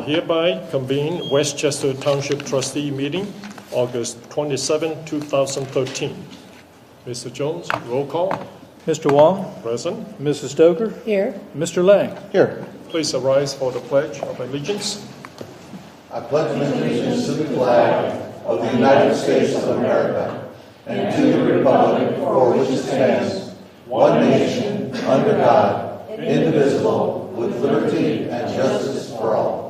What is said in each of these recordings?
hereby convene Westchester Township Trustee meeting, August 27, 2013. Mr. Jones, roll call. Mr. Wong. Present. Mrs. Stoker. Here. Mr. Lang. Here. Please arise for the Pledge of Allegiance. I pledge allegiance to the flag of the United States of America and to the republic for which it stands, one nation, under God, indivisible, with liberty and justice for all.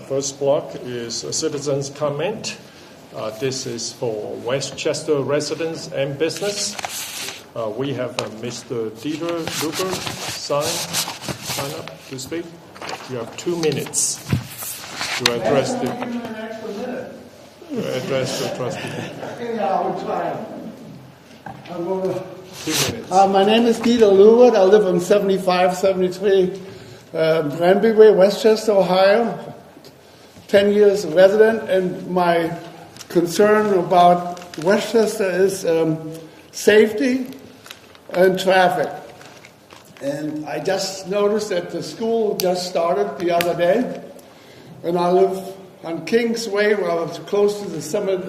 First block is a citizen's comment. This is for Westchester residents and business. We have Mr. Dieter Luger sign up to speak. You have 2 minutes to address the trustee. Anyhow, we're trying. 2 minutes. My name is Dieter Luger. I live on 7573 Granby Way, Westchester, Ohio. 10 years resident, and my concern about Westchester is safety and traffic. And I just noticed that the school just started the other day, and I live on Kings Way, where I was close to the Summit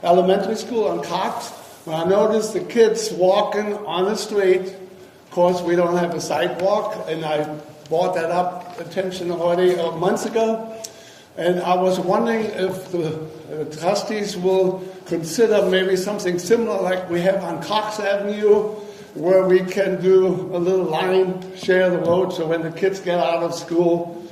Elementary School on Cox. When I noticed the kids walking on the street, of course we don't have a sidewalk, and I brought that up attention already months ago. And I was wondering if the trustees will consider maybe something similar like we have on Cox Avenue, where we can do a little line, share the road, so when the kids get out of school,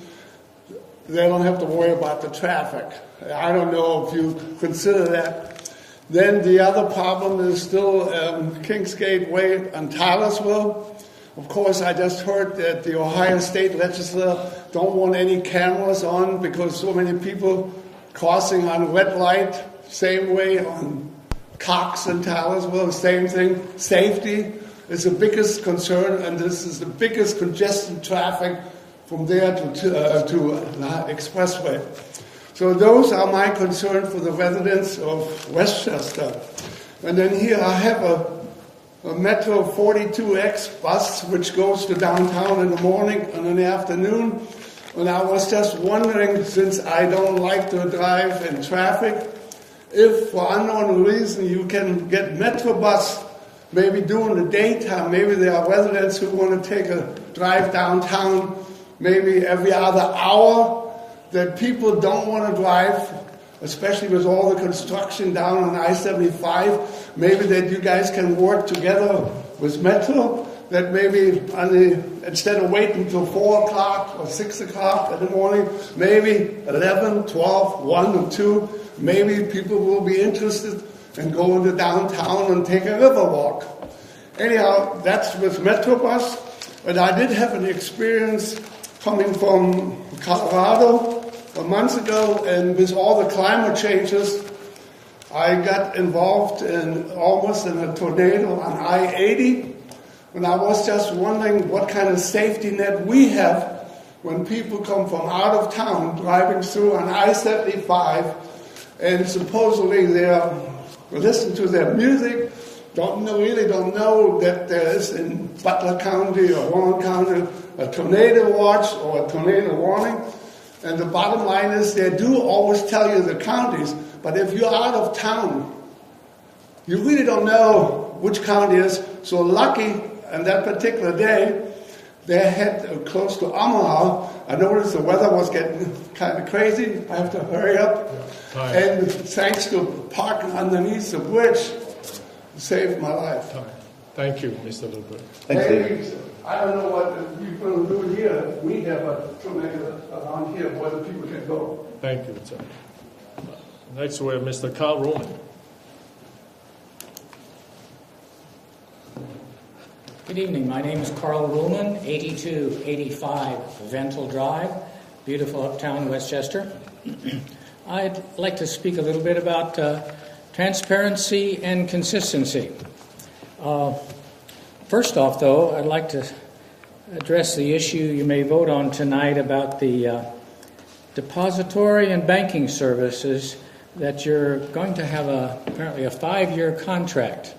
they don't have to worry about the traffic. I don't know if you consider that. Then the other problem is still Kingsgate Way and Tylersville. Of course, I just heard that the Ohio State Legislature don't want any cameras on because so many people crossing on red light, same way on Cox and Tylersville, same thing. Safety is the biggest concern, and this is the biggest congested traffic from there to Expressway. So those are my concerns for the residents of Westchester. And then here I have a Metro 42X bus, which goes to downtown in the morning and in the afternoon. And I was just wondering, since I don't like to drive in traffic, if for unknown reason you can get Metro bus, maybe during the daytime, maybe there are residents who want to take a drive downtown, maybe every other hour, that people don't want to drive, especially with all the construction down on I-75, maybe that you guys can work together with Metro, that maybe instead of waiting until 4 o'clock or 6 o'clock in the morning, maybe 11, 12, 1 or 2, maybe people will be interested in going to downtown and take a river walk. Anyhow, that's with Metrobus. But I did have an experience coming from Colorado months ago, and with all the climate changes, I got involved almost in a tornado on I-80, and I was just wondering what kind of safety net we have when people come from out of town driving through on I-75, and supposedly they're listening to their music, really don't know that there is in Butler County or Warren County a tornado watch or a tornado warning. And the bottom line is they do always tell you the counties, but if you're out of town, you really don't know which county it is. So lucky, on that particular day, they had close to Omaha. I noticed the weather was getting kind of crazy. I have to hurry up. Yeah. And thanks to parking underneath the bridge, it saved my life. Thank you, Mr. Luber. Thanks. I don't know what you're going to do here. We have a tornado around here where the people can go. Thank you, sir. Next, we have Mr. Carl Roman. Good evening. My name is Carl Ruhlman, 8285 Vental Drive, beautiful uptown Westchester. I'd like to speak a little bit about transparency and consistency. First off, though, I'd like to address the issue you may vote on tonight about the depository and banking services that you're going to have apparently a 5-year contract.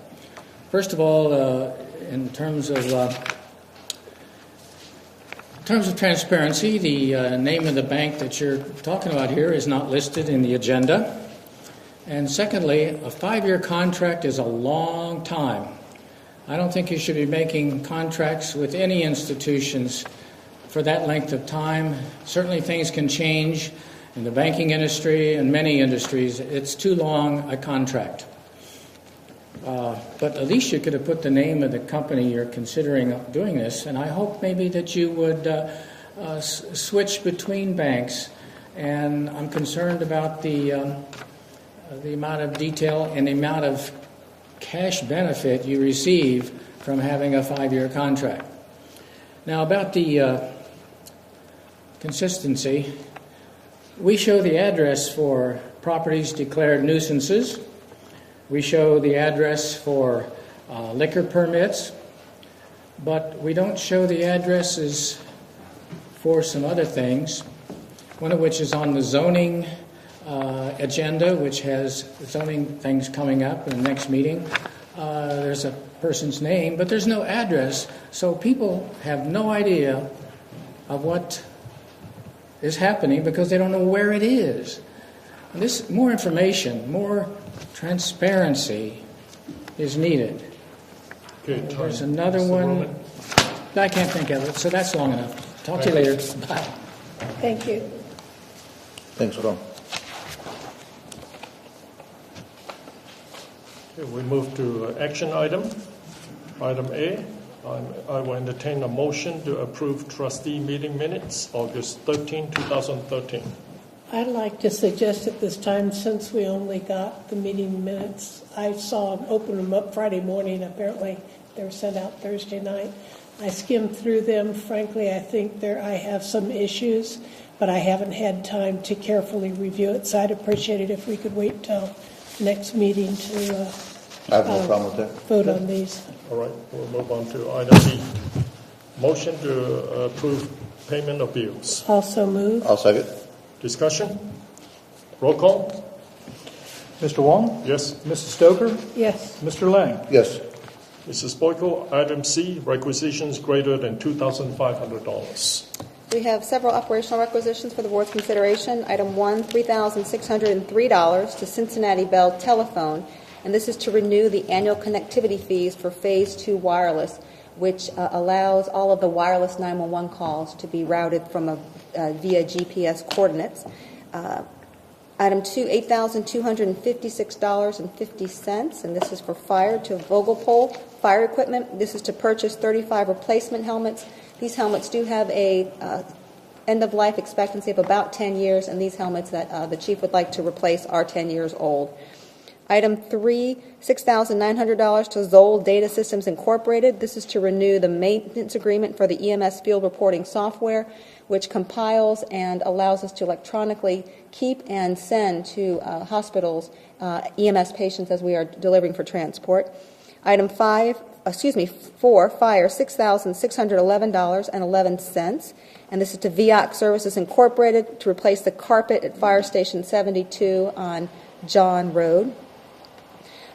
First of all, in terms of transparency, the name of the bank that you're talking about here is not listed in the agenda. And secondly, a 5-year contract is a long time. I don't think you should be making contracts with any institutions for that length of time. Certainly things can change in the banking industry and many industries. It's too long a contract. But at least you could have put the name of the company you're considering doing this, and I hope maybe that you would switch between banks. And I'm concerned about the amount of detail and the amount of cash benefit you receive from having a 5-year contract. Now, about the consistency, we show the address for properties declared nuisances. We show the address for liquor permits, but we don't show the addresses for some other things, one of which is on the zoning agenda, which has zoning things coming up in the next meeting. There's a person's name, but there's no address, so people have no idea of what is happening because they don't know where it is. And this more information, more transparency is needed. Okay, There's another one. I can't think of it, so that's long enough. Talk to you later. Bye. Thank you. Thanks, Ron. Okay, we move to action item. Item A, I will entertain a motion to approve trustee meeting minutes, August 13, 2013. I'd like to suggest at this time, since we only got the meeting minutes, I saw them open them up Friday morning. Apparently, they were sent out Thursday night. I skimmed through them. Frankly, I think I have some issues, but I haven't had time to carefully review it. So I'd appreciate it if we could wait till next meeting to I have no problem with that. vote on these. All right, we'll move on to item B. Motion to approve payment of bills. Also move. I'll second. Discussion? Roll call? Mr. Wong? Yes. Mrs. Stoker? Yes. Mr. Lang? Yes. Mrs. Boyko, item C, requisitions greater than $2,500. We have several operational requisitions for the board's consideration. Item 1, $3,603 to Cincinnati Bell Telephone, and this is to renew the annual connectivity fees for Phase 2 wireless, which allows all of the wireless 911 calls to be routed from via GPS coordinates. Item 2, $8,256.50, and this is for fire to Vogelpol Fire Equipment. This is to purchase 35 replacement helmets. These helmets do have a end-of-life expectancy of about 10 years, and these helmets that the chief would like to replace are 10 years old. Item 3, $6,900 to Zoll Data Systems Incorporated. This is to renew the maintenance agreement for the EMS field reporting software, which compiles and allows us to electronically keep and send to hospitals EMS patients as we are delivering for transport. Item 4, fire, $6,611.11, and this is to VIOC Services Incorporated to replace the carpet at Fire Station 72 on John Road.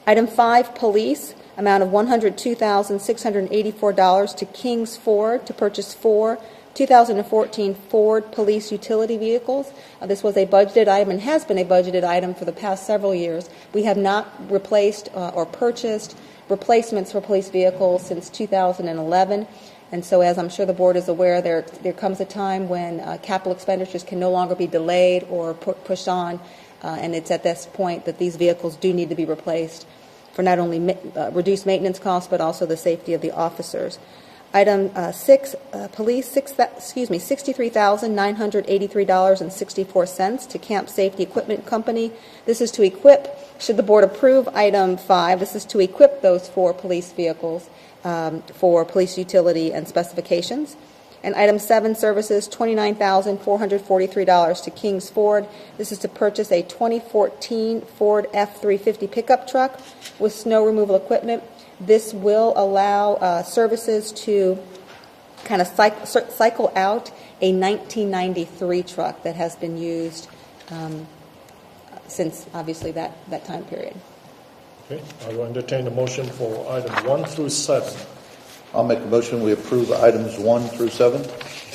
Item 5, police, amount of $102,684 to Kings Ford to purchase 4 2014 Ford police utility vehicles. This was a budgeted item and has been a budgeted item for the past several years. We have not replaced or purchased replacements for police vehicles since 2011. And so, as I'm sure the board is aware, there comes a time when capital expenditures can no longer be delayed or pushed on, and it's at this point that these vehicles do need to be replaced for not only reduced maintenance costs but also the safety of the officers. Item 6, police, $63,983.64 to Camp Safety Equipment Company. This is to equip, should the board approve item 5, this is to equip those 4 police vehicles for police utility and specifications. And item 7, services, $29,443 to Kings Ford. This is to purchase a 2014 Ford F-350 pickup truck with snow removal equipment. This will allow services to kind of cycle out a 1993 truck that has been used since, obviously, that time period. Okay, I will entertain a motion for item 1 through 7. I'll make a motion we approve items 1 through 7.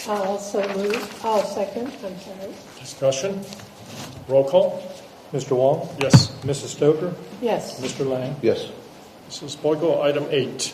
I'll so move. I'll second. I'm sorry. Discussion? Roll call? Mr. Wong? Yes. Mrs. Stoker? Yes. Mr. Lang? Yes. Mrs. Boyko, item 8.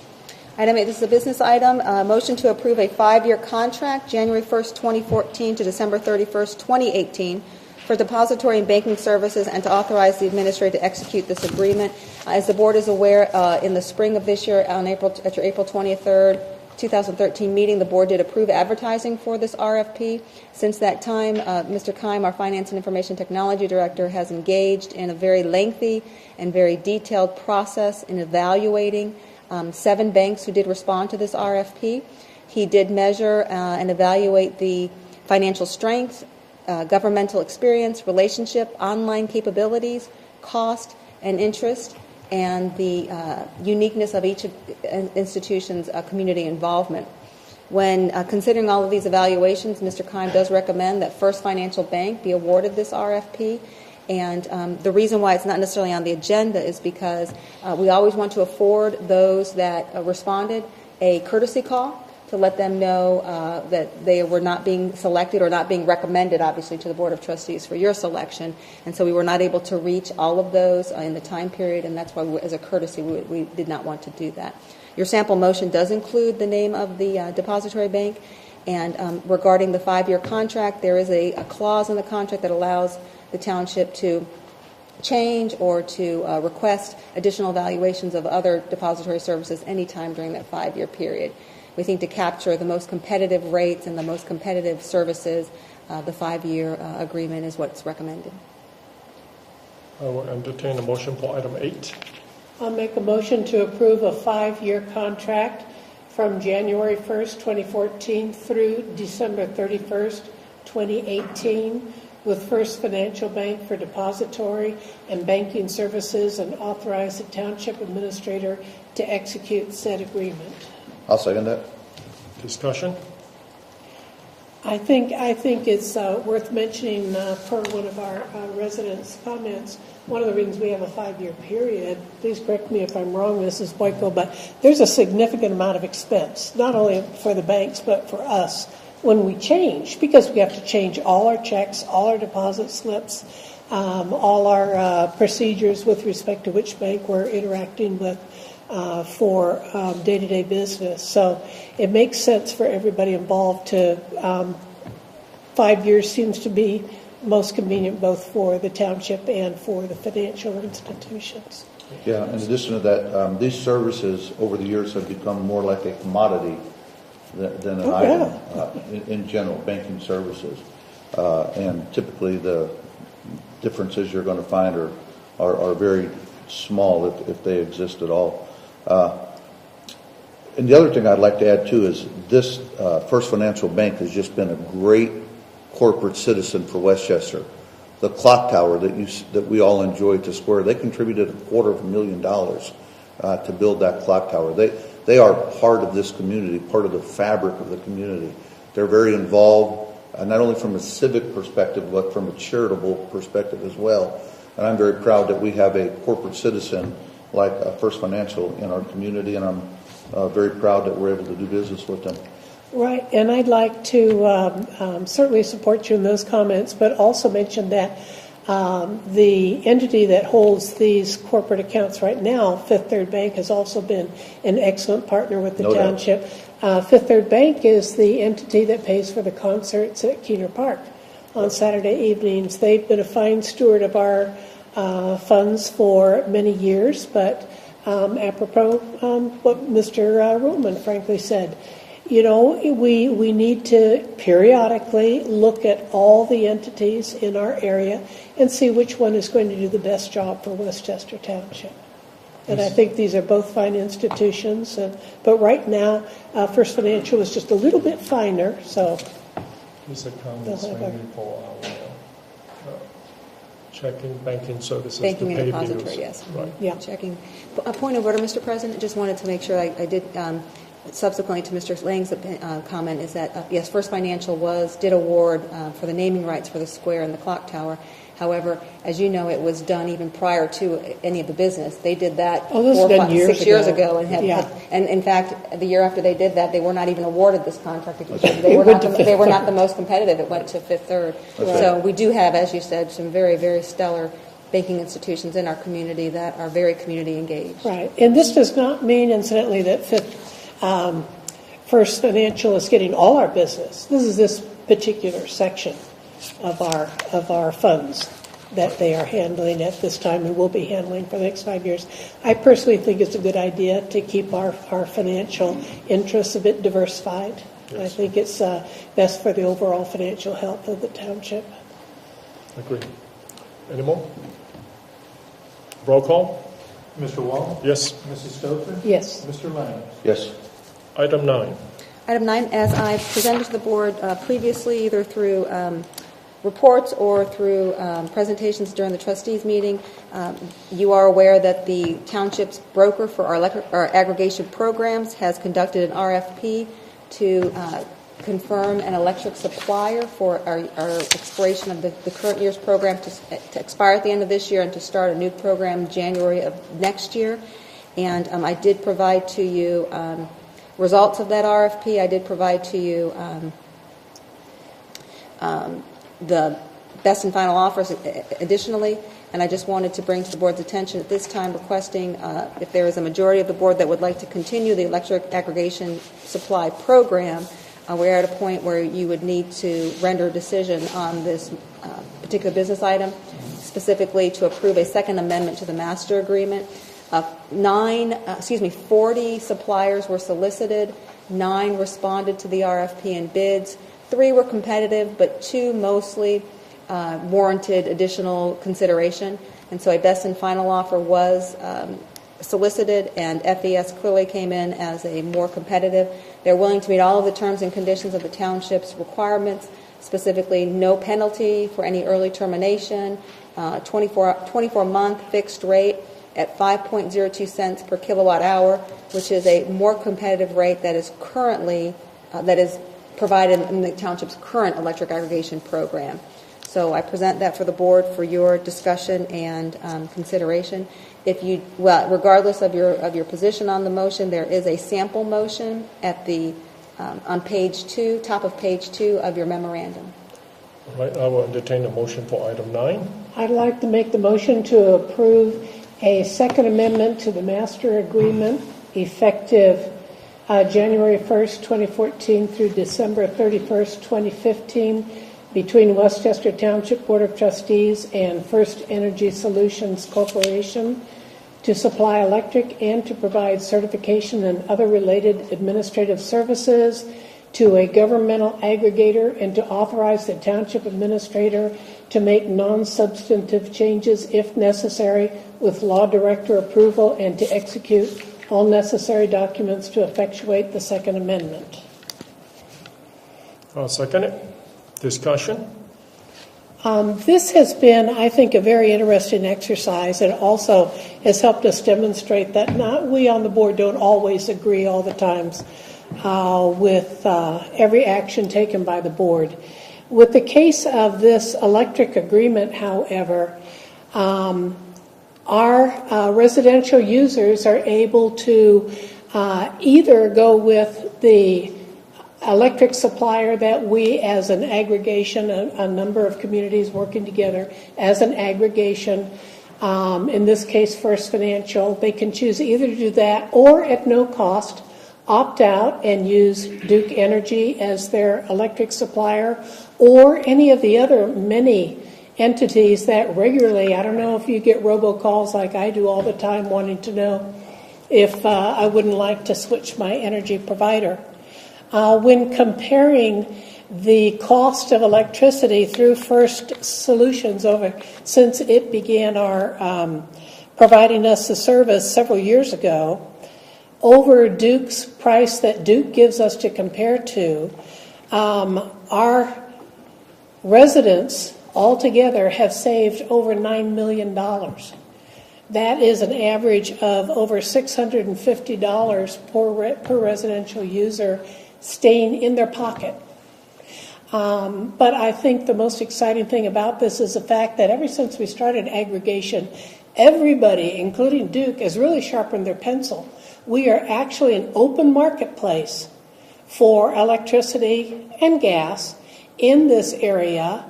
Item 8, this is a business item. Motion to approve a 5-year contract, January 1st, 2014 to December 31st, 2018, for depository and banking services, and to authorize the administrator to execute this agreement. As the board is aware, in the spring of this year, at your April 23rd, 2013 meeting, the board did approve advertising for this RFP. Since that time, Mr. Keim, our Finance and Information Technology Director, has engaged in a very lengthy and very detailed process in evaluating 7 banks who did respond to this RFP. He did measure and evaluate the financial strength, governmental experience, relationship, online capabilities, cost, and interest, and the uniqueness of each institution's community involvement. When considering all of these evaluations, Mr. Keim does recommend that First Financial Bank be awarded this RFP. And the reason why it's not necessarily on the agenda is because we always want to afford those that responded a courtesy call to let them know that they were not being selected or not being recommended, obviously, to the Board of Trustees for your selection. And so we were not able to reach all of those in the time period, and that's why, as a courtesy, we did not want to do that. Your sample motion does include the name of the depository bank. And regarding the 5-year contract, there is a clause in the contract that allows the township to change or to request additional evaluations of other depository services anytime during that 5-year period. We think to capture the most competitive rates and the most competitive services, the 5-year agreement is what's recommended. I will entertain a motion for item 8. I'll make a motion to approve a 5-year contract from January 1st, 2014 through December 31st, 2018 with First Financial Bank for depository and banking services, and authorize the township administrator to execute said agreement. I'll second that. Discussion? I think it's worth mentioning per one of our residents' comments. One of the reasons we have a 5-year period, please correct me if I'm wrong, Mrs. Boyko, but there's a significant amount of expense, not only for the banks but for us when we change, because we have to change all our checks, all our deposit slips, all our procedures with respect to which bank we're interacting with for day-to-day business. So it makes sense for everybody involved to 5 years seems to be most convenient both for the township and for the financial institutions. Yeah, in addition to that, these services over the years have become more like a commodity than an item in general, banking services. And typically the differences you're going to find are very small if they exist at all. And the other thing I'd like to add too is this First Financial Bank has just been a great corporate citizen for Westchester. The clock tower that we all enjoy to Square, they contributed $250,000 to build that clock tower. They are part of this community, part of the fabric of the community. They're very involved, not only from a civic perspective, but from a charitable perspective as well. And I'm very proud that we have a corporate citizen like First Financial in our community, and I'm very proud that we're able to do business with them. Right, and I'd like to certainly support you in those comments, but also mention that the entity that holds these corporate accounts right now, Fifth Third Bank, has also been an excellent partner with the township. Fifth Third Bank is the entity that pays for the concerts at Keener Park on Saturday evenings. They've been a fine steward of our funds for many years, but apropos what Mr. Ruhlman frankly said, you know, we need to periodically look at all the entities in our area and see which one is going to do the best job for Westchester Township. And I think these are both fine institutions. But right now, First Financial is just a little bit finer. So This account is mainly for our checking, banking services. Banking and to pay depository, bills. yes. Right. yeah. Checking. A point of order, Mr. President. Just wanted to make sure I did, subsequently to Mr. Lang's comment, is that, yes, First Financial did award for the naming rights for the square and the clock tower. However, as you know, it was done even prior to any of the business. They did that Oh, this was done 6 years ago. ago, Yeah. and in fact, the year after they did that, they were not even awarded this contract because It they were went not to they were Fifth not the most competitive. It went to Fifth Third. So we do have, as you said, some very, very stellar banking institutions in our community that are very community engaged. Right, and this does not mean, incidentally, that First Financial is getting all our business. This is this particular section of our funds that they are handling at this time and will be handling for the next 5 years. I personally think it's a good idea to keep our financial interests a bit diversified. Yes. I think it's best for the overall financial health of the township. Agree. Any more? Roll call? Mr. Wong? Yes. Mrs. Stover? Yes. Mr. Lang? Yes. Item 9. Item 9, as I've presented to the board previously, either through reports or through presentations during the trustees meeting, you are aware that the township's broker for our aggregation programs has conducted an RFP to confirm an electric supplier for our expiration of the current year's program to expire at the end of this year and to start a new program January of next year. And I did provide to you results of that RFP. I did provide to you the best and final offers additionally, and I just wanted to bring to the board's attention at this time requesting if there is a majority of the board that would like to continue the electric aggregation supply program, we're at a point where you would need to render a decision on this particular business item, specifically to approve a second amendment to the master agreement. 40 suppliers were solicited, 9 responded to the RFP and bids, 3 were competitive, but 2 mostly warranted additional consideration. And so a best and final offer was solicited, and FES clearly came in as a more competitive. They're willing to meet all of the terms and conditions of the township's requirements, specifically no penalty for any early termination, 24-month fixed rate at 5.02 cents per kilowatt hour, which is a more competitive rate that is currently that is provided in the township's current electric aggregation program. So I present that for the board for your discussion and consideration. Regardless of your position on the motion, there is a sample motion at the on page 2, top of page 2 of your memorandum. All right, I will entertain a motion for item 9. I'd like to make the motion to approve a second amendment to the master agreement effective January 1st, 2014 through December 31st, 2015 between Westchester Township Board of Trustees and First Energy Solutions Corporation to supply electric and to provide certification and other related administrative services to a governmental aggregator and to authorize the township administrator to make non-substantive changes if necessary with law director approval and to execute all necessary documents to effectuate the second amendment. I'll second it. Discussion? This has been, I think, a very interesting exercise. It also has helped us demonstrate that we on the board don't always agree all the times with every action taken by the board. With the case of this electric agreement, however, our residential users are able to either go with the electric supplier that we as an aggregation, a number of communities working together as an aggregation, in this case First Financial, they can choose either to do that or at no cost opt out and use Duke Energy as their electric supplier or any of the other many entities that regularly, I don't know if you get robocalls like I do all the time wanting to know if I wouldn't like to switch my energy provider. When comparing the cost of electricity through First Solutions since it began providing us the service several years ago, over Duke's price that Duke gives us to compare to, our residents altogether have saved over $9 million. That is an average of over $650 per residential user staying in their pocket. But I think the most exciting thing about this is the fact that ever since we started aggregation, everybody, including Duke, has really sharpened their pencil. We are actually an open marketplace for electricity and gas in this area,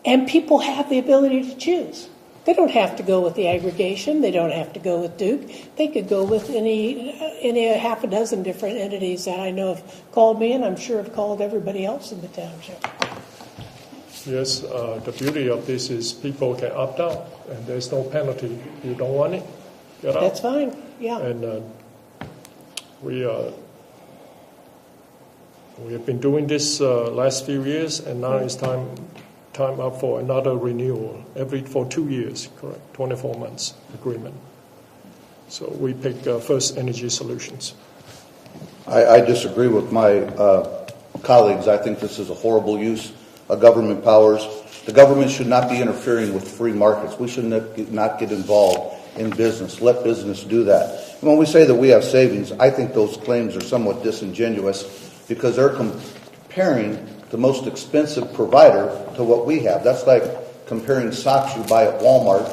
and people have the ability to choose. They don't have to go with the aggregation. They don't have to go with Duke. They could go with any half a dozen different entities that I know have called me, and I'm sure have called everybody else in the township. Yes, the beauty of this is people can opt out, and there's no penalty. You don't want it, get out. That's fine, yeah. And we have been doing this last few years, and now it's time up for another renewal for 2 years, correct? 24 months agreement. So we pick First Energy Solutions. I disagree with my colleagues. I think this is a horrible use of government powers. The government should not be interfering with free markets. We should not get involved in business. Let business do that. And when we say that we have savings, I think those claims are somewhat disingenuous because they're comparing the most expensive provider to what we have. That's like comparing socks you buy at Walmart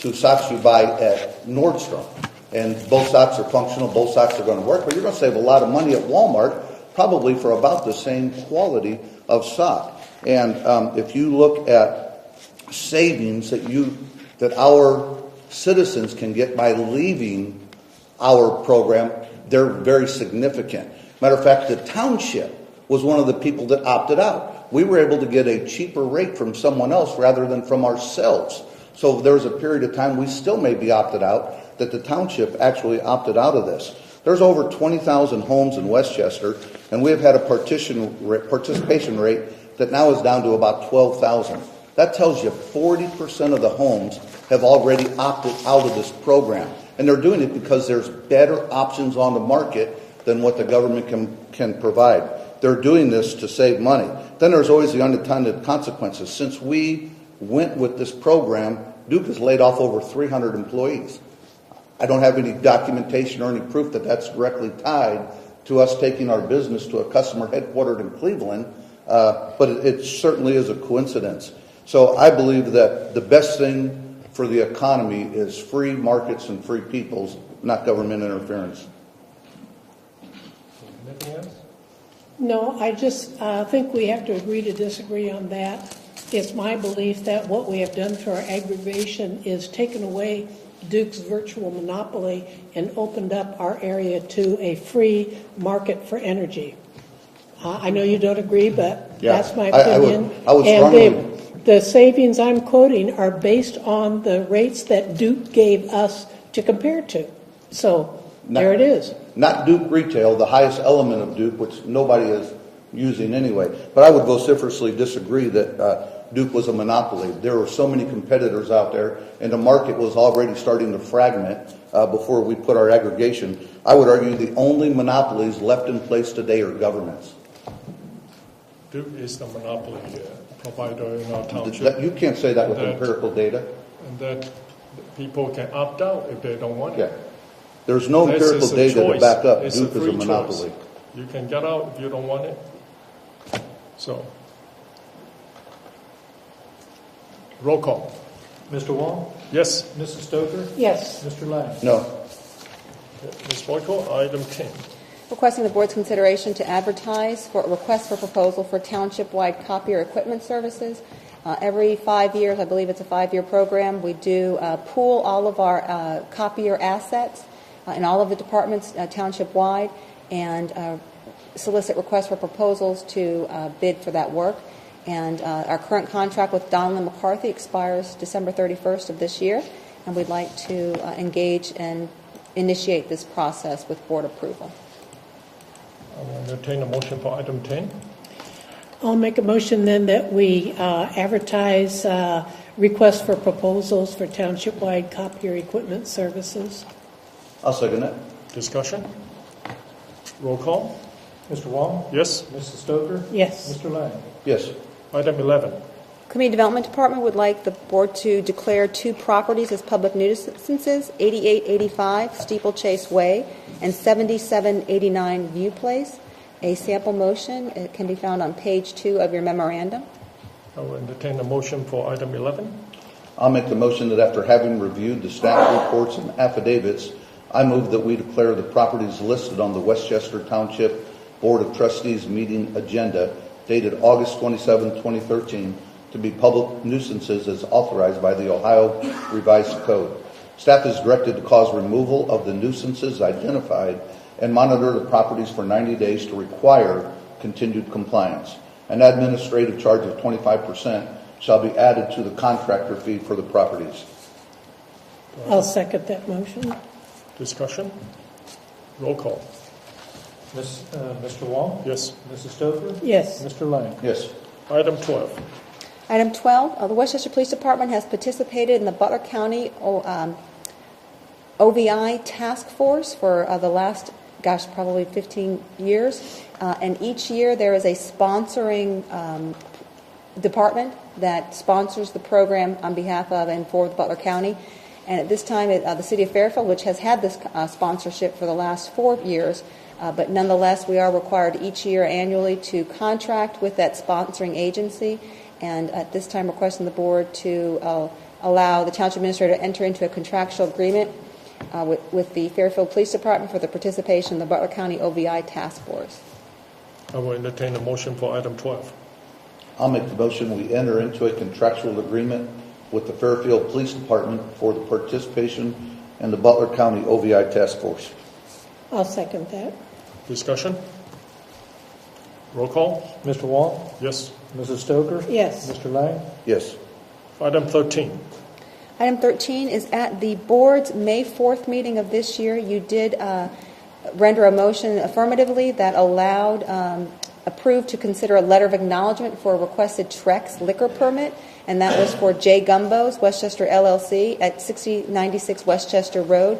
to socks you buy at Nordstrom. And both socks are functional, both socks are going to work, but you're going to save a lot of money at Walmart probably for about the same quality of sock. And if you look at savings that our citizens can get by leaving our program, they're very significant. Matter of fact, the Township was one of the people that opted out. We were able to get a cheaper rate from someone else rather than from ourselves. So there was a period of time we still may be opted out that the Township actually opted out of this. There's over 20,000 homes in Westchester, and we have had a participation rate that now is down to about 12,000. That tells you 40% of the homes have already opted out of this program. And they're doing it because there's better options on the market than what the government can provide. They're doing this to save money. Then there's always the unintended consequences. Since we went with this program, Duke has laid off over 300 employees. I don't have any documentation or any proof that that's directly tied to us taking our business to a customer headquartered in Cleveland, but it certainly is a coincidence. So I believe that the best thing for the economy is free markets and free peoples, not government interference. Anything else? No, I just think we have to agree to disagree on that. It's my belief that what we have done through our aggregation is taken away Duke's virtual monopoly and opened up our area to a free market for energy. I know you don't agree, but that's my opinion. I would and strongly... the savings I'm quoting are based on the rates that Duke gave us to compare to. So there it is. Not Duke Retail, the highest element of Duke, which nobody is using anyway. But I would vociferously disagree that Duke was a monopoly. There were so many competitors out there, and the market was already starting to fragment before we put our aggregation. I would argue the only monopolies left in place today are governments. Duke is the monopoly provider in our township. You can't say that with empirical data. And that people can opt out if they don't want it. Yeah. There's no empirical data to back up Duke is a monopoly. Choice. You can get out if you don't want it. So, roll call. Mr. Wong? Yes. Mrs. Stoker? Yes. Mr. Lang? No. Ms. Boyko, item 10. Requesting the board's consideration to advertise for a request for proposal for township-wide copier equipment services. Every 5 years, I believe it's a 5-year program, we do pool all of our copier assets in all of the departments township-wide and solicit requests for proposals to bid for that work. And our current contract with Donald McCarthy expires December 31st of this year, and we'd like to engage and initiate this process with board approval. I will entertain a motion for item 10. I'll make a motion then that we advertise requests for proposals for township-wide copier equipment services. I'll second that. Discussion? Roll call. Mr. Wong? Yes. Mrs. Stoker? Yes. Mr. Lang? Yes. Item 11. Community Development Department would like the board to declare 2 properties as public nuisances, 8885 Steeplechase Way and 7789 View Place. A sample motion, it can be found on page 2 of your memorandum. I will entertain a motion for item 11. I'll make the motion that after having reviewed the staff reports and affidavits, I move that we declare the properties listed on the Westchester Township Board of Trustees meeting agenda dated August 27, 2013, to be public nuisances as authorized by the Ohio Revised Code. Staff is directed to cause removal of the nuisances identified and monitor the properties for 90 days to require continued compliance. An administrative charge of 25% shall be added to the contractor fee for the properties. I'll second that motion. Discussion? Roll call. Mr. Wong? Yes. Mrs. Stoker? Yes. Mr. Lang? Yes. Item 12. Item 12, the Westchester Police Department has participated in the Butler County OVI task force for the last, probably 15 years. And each year there is a sponsoring department that sponsors the program on behalf of and for Butler County. And at this time, the City of Fairfield, which has had this sponsorship for the last 4 years, but nonetheless, we are required each year annually to contract with that sponsoring agency. And at this time, requesting the board to allow the Township Administrator to enter into a contractual agreement with the Fairfield Police Department for the participation in the Butler County OVI Task Force. I will entertain a motion for item 12. I'll make the motion we enter into a contractual agreement with the Fairfield Police Department for the participation in the Butler County OVI Task Force. I'll second that. Discussion? Roll call. Mr. Wong? Yes. Mrs. Stoker? Yes. Mr. Lang? Yes. Item 13. Item 13 is at the board's May 4th meeting of this year. You did render a motion affirmatively that allowed, approved to consider a letter of acknowledgement for a requested Trex liquor permit, and that was for J. Gumbo's Westchester LLC at 6096 Westchester Road.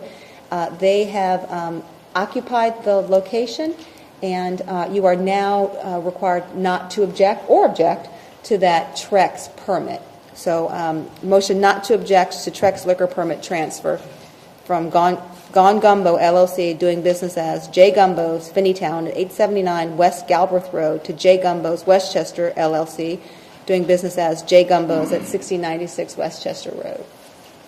They have occupied the location, and you are now required not to object or object to that Trex permit. So motion not to object to Trex liquor permit transfer from Gone Gumbo LLC, doing business as J. Gumbo's Finneytown at 879 West Galbraith Road, to J. Gumbo's Westchester LLC, doing business as J. Gumbo's at 6096 Westchester Road.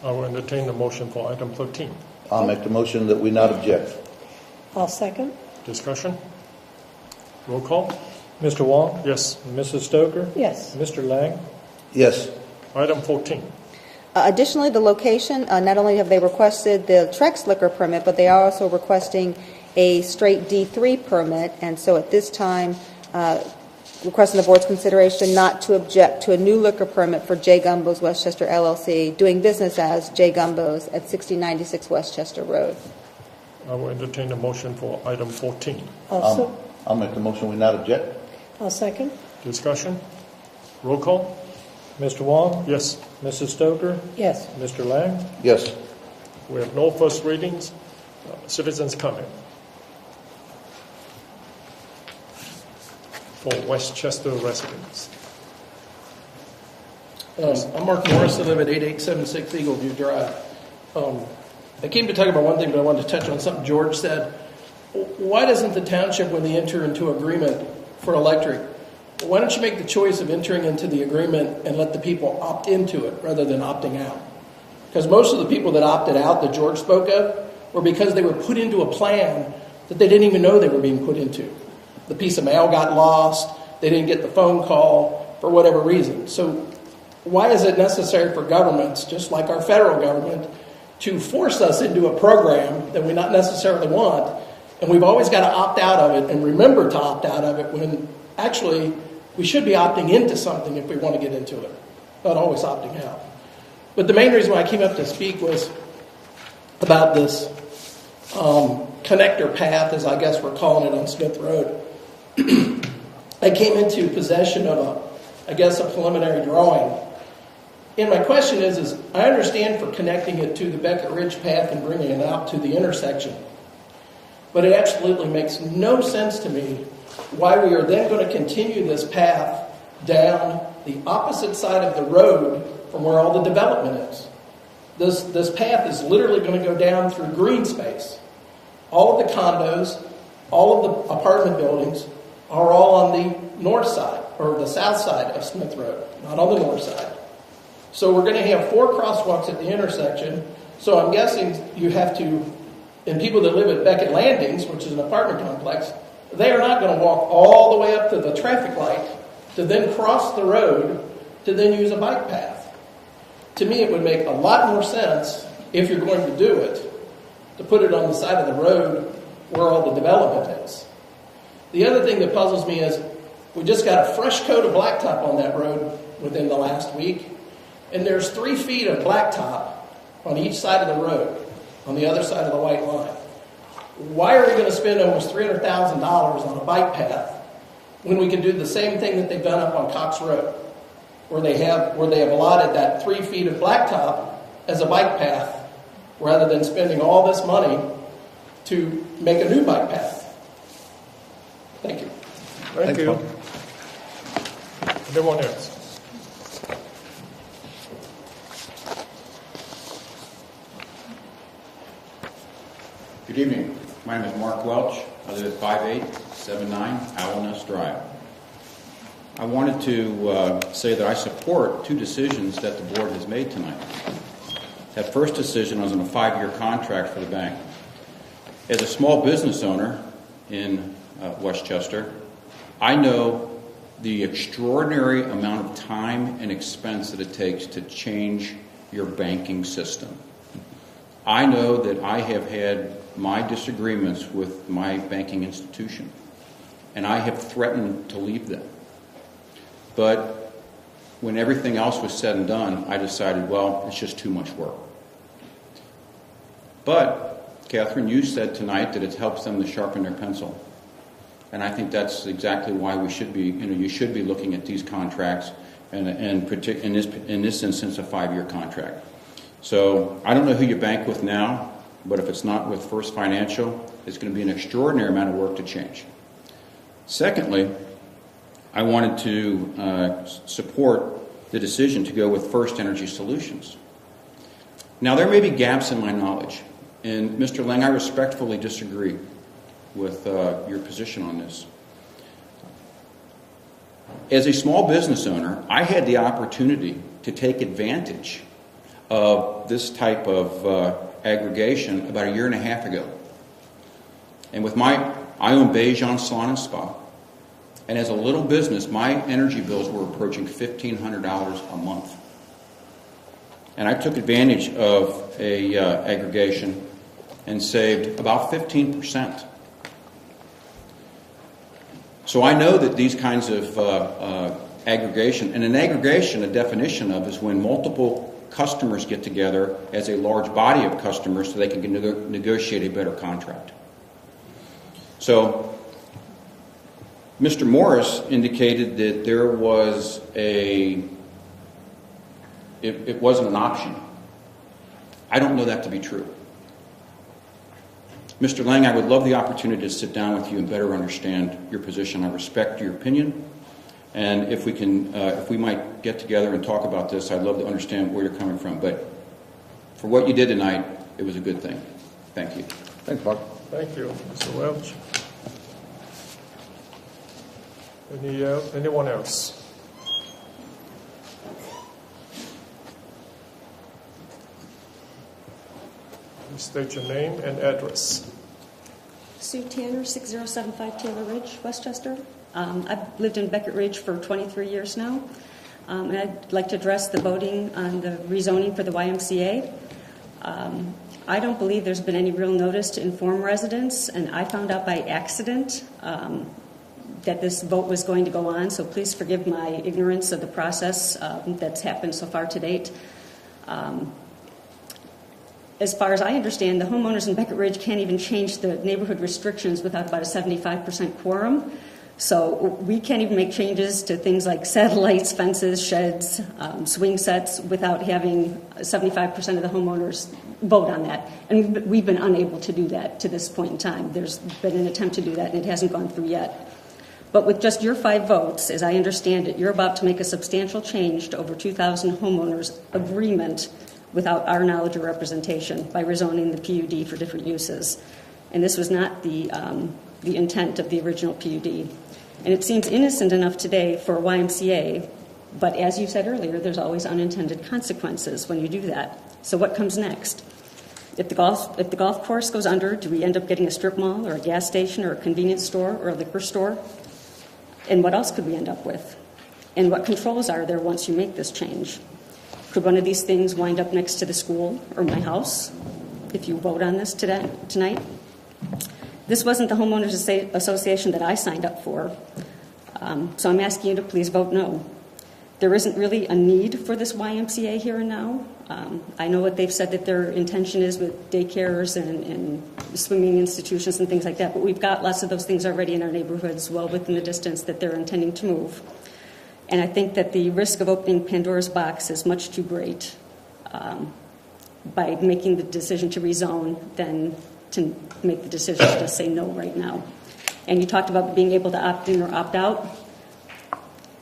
I will entertain the motion for item 13. I'll make the motion that we not object. I'll second. Discussion? Roll call. Mr. Wong? Yes. Mrs. Stoker? Yes. Mr. Lang? Yes. Item 14. Additionally, the location, not only have they requested the Trex liquor permit, but they are also requesting a straight D3 permit, and so at this time, requesting the board's consideration not to object to a new liquor permit for J. Gumbo's Westchester LLC, doing business as J. Gumbo's at 6096 Westchester Road. I will entertain a motion for item 14. I'll make the motion we not object. I'll second. Discussion? Roll call. Mr. Wong? Yes. Mrs. Stoker? Yes. Mr. Lang? Yes. We have no first readings. Citizens' comment for Westchester residents. I'm Mark Morris. I live at 8876 Eagle View Drive. I came to talk about one thing, but I wanted to touch on something George said. Why doesn't the township, when they enter into agreement for electric, why don't you make the choice of entering into the agreement and let the people opt into it rather than opting out? Because most of the people that opted out that George spoke of were because they were put into a plan that they didn't even know they were being put into. The piece of mail got lost. They didn't get the phone call for whatever reason. So why is it necessary for governments, just like our federal government, to force us into a program that we not necessarily want? And we've always got to opt out of it and remember to opt out of it when actually we should be opting into something if we want to get into it, not always opting out. But the main reason why I came up to speak was about this connector path, as I guess we're calling it on Smith Road. I came into possession of a preliminary drawing. And my question is I understand for connecting it to the Beckett Ridge path and bringing it out to the intersection. But it absolutely makes no sense to me why we are then going to continue this path down the opposite side of the road from where all the development is. This path is literally going to go down through green space. All of the condos, all of the apartment buildings are all on the north side, or the south side of Smith Road, not on the north side. So we're going to have 4 crosswalks at the intersection. So I'm guessing you have to, and people that live at Beckett Landings, which is an apartment complex, they are not going to walk all the way up to the traffic light to then cross the road to then use a bike path. To me, it would make a lot more sense, if you're going to do it, to put it on the side of the road where all the development is. The other thing that puzzles me is we just got a fresh coat of blacktop on that road within the last week, and there's 3 feet of blacktop on each side of the road, on the other side of the white line. Why are we going to spend almost $300,000 on a bike path when we can do the same thing that they've done up on Cox Road, where they have allotted that 3 feet of blacktop as a bike path, rather than spending all this money to make a new bike path? Thank you. Thank you. Anyone else? Good evening. My name is Mark Welch. I live at 5879 Owl Nest Drive. I wanted to say that I support 2 decisions that the board has made tonight. That first decision was on a 5-year contract for the bank. As a small business owner in Westchester, I know the extraordinary amount of time and expense that it takes to change your banking system. I know that I have had my disagreements with my banking institution, and I have threatened to leave them. But when everything else was said and done, I decided, well, it's just too much work. But, Catherine, you said tonight that it helps them to sharpen their pencil. And I think that's exactly why we should be, you should be looking at these contracts, and in this instance, a 5-year contract. So I don't know who you bank with now, but if it's not with First Financial, it's going to be an extraordinary amount of work to change. Secondly, I wanted to support the decision to go with First Energy Solutions. Now, there may be gaps in my knowledge, and Mr. Lang, I respectfully disagree with your position on this. As a small business owner, I had the opportunity to take advantage of this type of aggregation about 1.5 years ago. And with I own Beijing Salon and Spa, and as a little business, my energy bills were approaching $1,500 a month. And I took advantage of a aggregation and saved about 15%. So I know that these kinds of aggregation, and an aggregation, a definition of, is when multiple customers get together as a large body of customers so they can negotiate a better contract. So Mr. Morris indicated that there was it wasn't an option. I don't know that to be true. Mr. Lang, I would love the opportunity to sit down with you and better understand your position. I respect your opinion, and if we might get together and talk about this, I'd love to understand where you're coming from. But for what you did tonight, it was a good thing. Thank you. Thanks, Mark. Thank you, Mr. Welch. Anyone else? Please state your name and address. Sue Tanner, 6075 Taylor Ridge, Westchester. I've lived in Beckett Ridge for 23 years now, and I'd like to address the voting on the rezoning for the YMCA. I don't believe there's been any real notice to inform residents, and I found out by accident that this vote was going to go on, so please forgive my ignorance of the process that's happened so far to date. As far as I understand, the homeowners in Beckett Ridge can't even change the neighborhood restrictions without about a 75% quorum. So we can't even make changes to things like satellites, fences, sheds, swing sets without having 75% of the homeowners vote on that. And we've been unable to do that to this point in time. There's been an attempt to do that, and it hasn't gone through yet. But with just your 5 votes, as I understand it, you're about to make a substantial change to over 2,000 homeowners' agreement without our knowledge or representation by rezoning the PUD for different uses. And this was not the intent of the original PUD. And it seems innocent enough today for a YMCA, but as you said earlier, there's always unintended consequences when you do that. So what comes next? If the golf course goes under, do we end up getting a strip mall or a gas station or a convenience store or a liquor store? And what else could we end up with? And what controls are there once you make this change? Could one of these things wind up next to the school or my house if you vote on this tonight? This wasn't the homeowners association that I signed up for, so I'm asking you to please vote no. There isn't really a need for this YMCA here and now. I know what they've said that their intention is with daycares and swimming institutions and things like that, but we've got lots of those things already in our neighborhoods well within the distance that they're intending to move. And I think that the risk of opening Pandora's box is much too great by making the decision to rezone than to make the decision to just say no right now. And you talked about being able to opt in or opt out.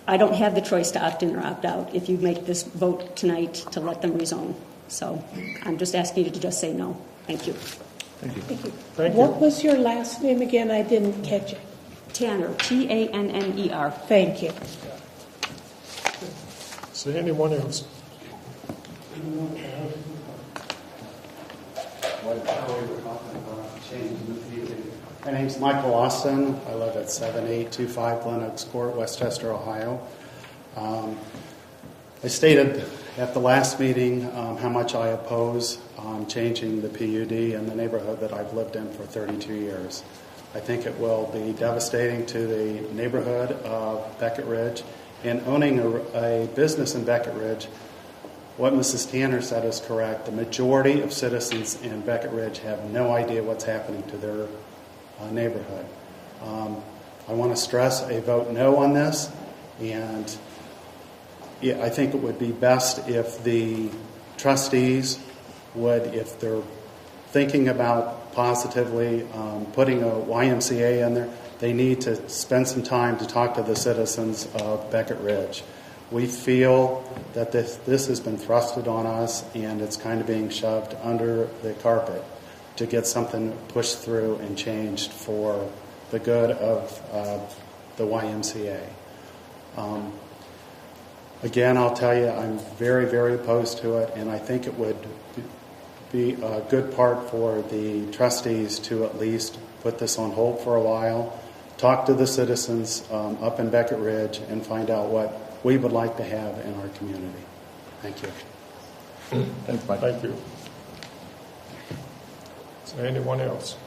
I don't have the choice to opt in or opt out if you make this vote tonight to let them rezone. So I'm just asking you to just say no. Thank you. Thank you. Thank you. What was your last name again? I didn't catch it. Tanner, Tanner. Thank you. Is there anyone else? My name's Michael Austin. I live at 7825 Glen Oaks Court, Westchester, Ohio. I stated at the last meeting how much I oppose changing the PUD in the neighborhood that I've lived in for 32 years. I think it will be devastating to the neighborhood of Beckett Ridge. And owning a business in Beckett Ridge, what Mrs. Tanner said is correct. The majority of citizens in Beckett Ridge have no idea what's happening to their neighborhood. I want to stress a vote no on this, and I think it would be best if the trustees would, if they're thinking about positively putting a YMCA in there, they need to spend some time to talk to the citizens of Beckett Ridge. We feel that this has been thrusted on us, and it's kind of being shoved under the carpet to get something pushed through and changed for the good of the YMCA. Again, I'll tell you, I'm very, very opposed to it, and I think it would be a good part for the trustees to at least put this on hold for a while, talk to the citizens up in Beckett Ridge, and find out what we would like to have in our community. Thank you. Thanks, Mike. Thank you. Is there anyone else?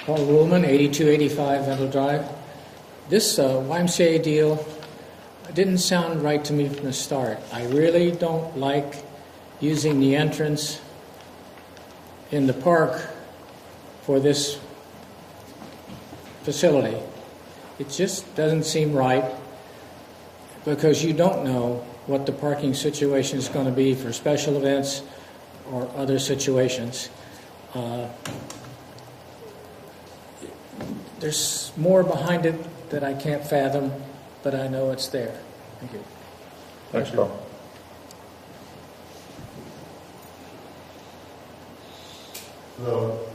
Paul Ruhlman, 8285 Vendel Drive. This YMCA deal didn't sound right to me from the start. I really don't like using the entrance in the park for this facility. It just doesn't seem right because you don't know what the parking situation is going to be for special events or other situations. There's more behind it that I can't fathom, but I know it's there. Thank you. Thanks, Carl. Hello.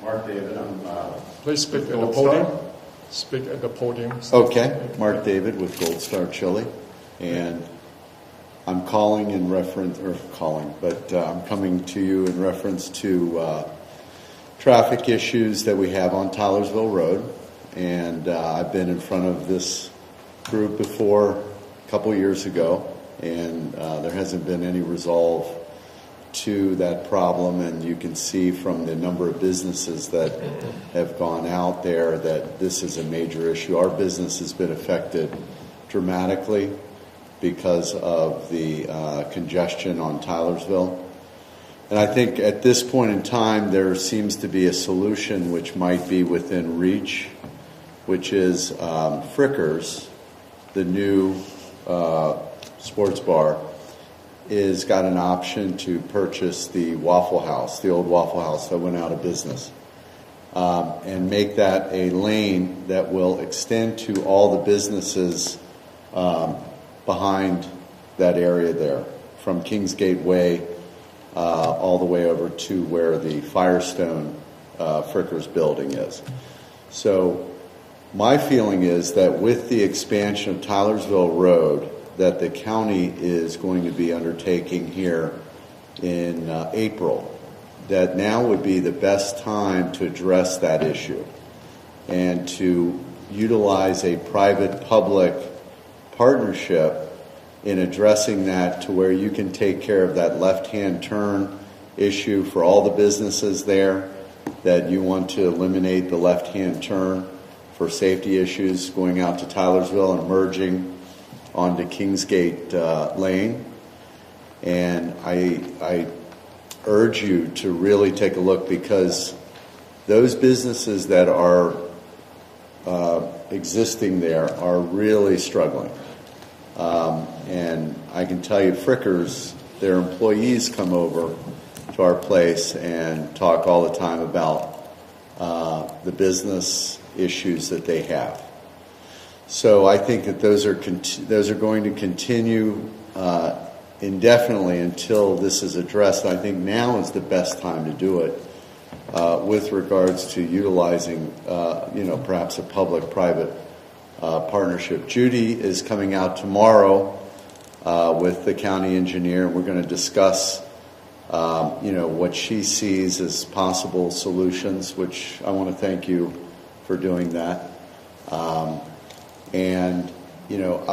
Mark David. Please speak at the podium. Speak at the podium. Okay. Mark David with Gold Star Chili. And I'm calling in reference, I'm coming to you in reference to traffic issues that we have on Tylersville Road. And I've been in front of this group before a couple years ago, and there hasn't been any resolve to that problem. And you can see from the number of businesses that have gone out there that this is a major issue. Our business has been affected dramatically because of the congestion on Tylersville. And I think at this point in time, there seems to be a solution which might be within reach, which is Frickers, the new sports bar, is got an option to purchase the Waffle House, the old Waffle House that went out of business, and make that a lane that will extend to all the businesses behind that area there, from Kingsgate Way all the way over to where the Firestone Fricker's building is. So my feeling is that with the expansion of Tylersville Road that the county is going to be undertaking here in April, that now would be the best time to address that issue and to utilize a private-public partnership in addressing that to where you can take care of that left-hand turn issue for all the businesses there, that you want to eliminate the left-hand turn for safety issues going out to Tylersville and merging onto Kingsgate Lane. And I urge you to really take a look, because those businesses that are existing there are really struggling. And I can tell you, Fricker's, their employees come over to our place and talk all the time about the business issues that they have. So I think that those are going to continue indefinitely until this is addressed. I think now is the best time to do it with regards to utilizing, perhaps a public-private partnership. Judy is coming out tomorrow with the county engineer. We're going to discuss, what she sees as possible solutions, which I want to thank you for doing that. I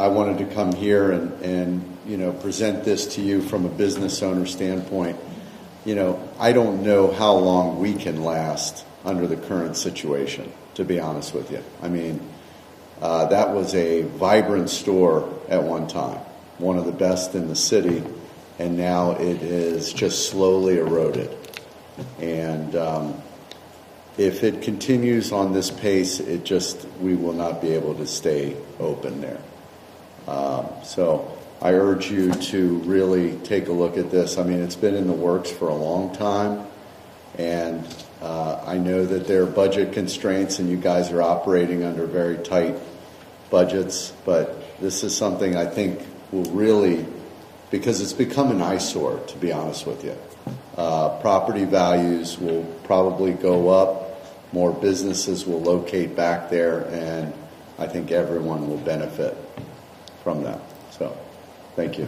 wanted to come here and present this to you from a business owner standpoint. I don't know how long we can last under the current situation, to be honest with you. I mean, that was a vibrant store at one time, one of the best in the city, and now it is just slowly eroded. And if it continues on this pace, we will not be able to stay open there. So I urge you to really take a look at this. I mean, it's been in the works for a long time, and I know that there are budget constraints and you guys are operating under very tight budgets, but this is something I think will really, because it's become an eyesore, to be honest with you. Property values will probably go up, more businesses will locate back there, and I think everyone will benefit from that. So, thank you.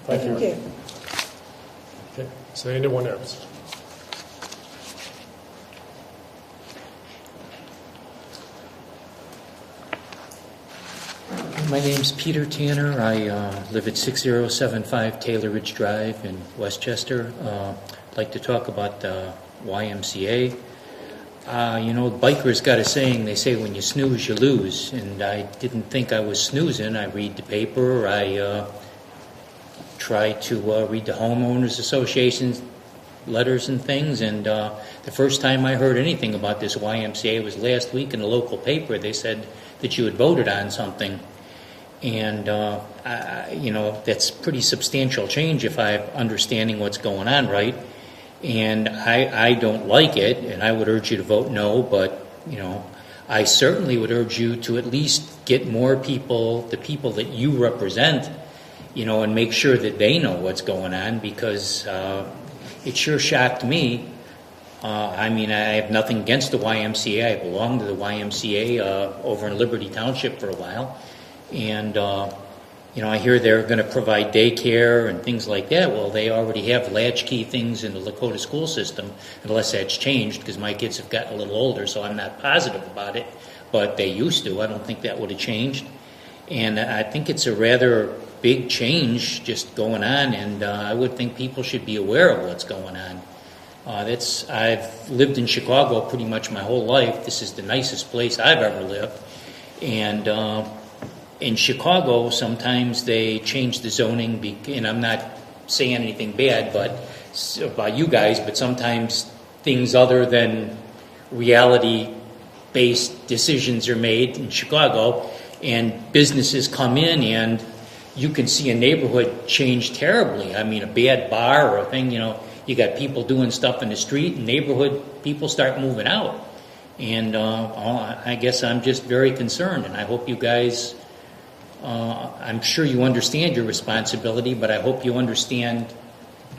Thank you. Thank you. Okay. Is there anyone else? My name's Peter Tanner. I live at 6075 Taylor Ridge Drive in Westchester. I'd like to talk about the YMCA. Bikers got a saying, they say when you snooze, you lose. And I didn't think I was snoozing. I read the paper. I try to read the homeowners association's letters and things. And the first time I heard anything about this YMCA was last week in the local paper. They said that you had voted on something. And, that's pretty substantial change if I'm understanding what's going on right. And I don't like it, and I would urge you to vote no, but, I certainly would urge you to at least get more people, the people that you represent, and make sure that they know what's going on, because it sure shocked me. I have nothing against the YMCA. I belonged to the YMCA over in Liberty Township for a while. And, I hear they're going to provide daycare and things like that. Well, they already have latchkey things in the Lakota school system, unless that's changed, because my kids have gotten a little older, so I'm not positive about it. But they used to. I don't think that would have changed. And I think it's a rather big change just going on, and I would think people should be aware of what's going on. I've lived in Chicago pretty much my whole life. This is the nicest place I've ever lived. And in Chicago, sometimes they change the zoning, and I'm not saying anything bad about you guys, but sometimes things other than reality-based decisions are made in Chicago, and businesses come in, and you can see a neighborhood change terribly. I mean, a bad bar or a thing, you got people doing stuff in the street, and neighborhood people start moving out. And I guess I'm just very concerned, and I hope you guys... I'm sure you understand your responsibility, but I hope you understand,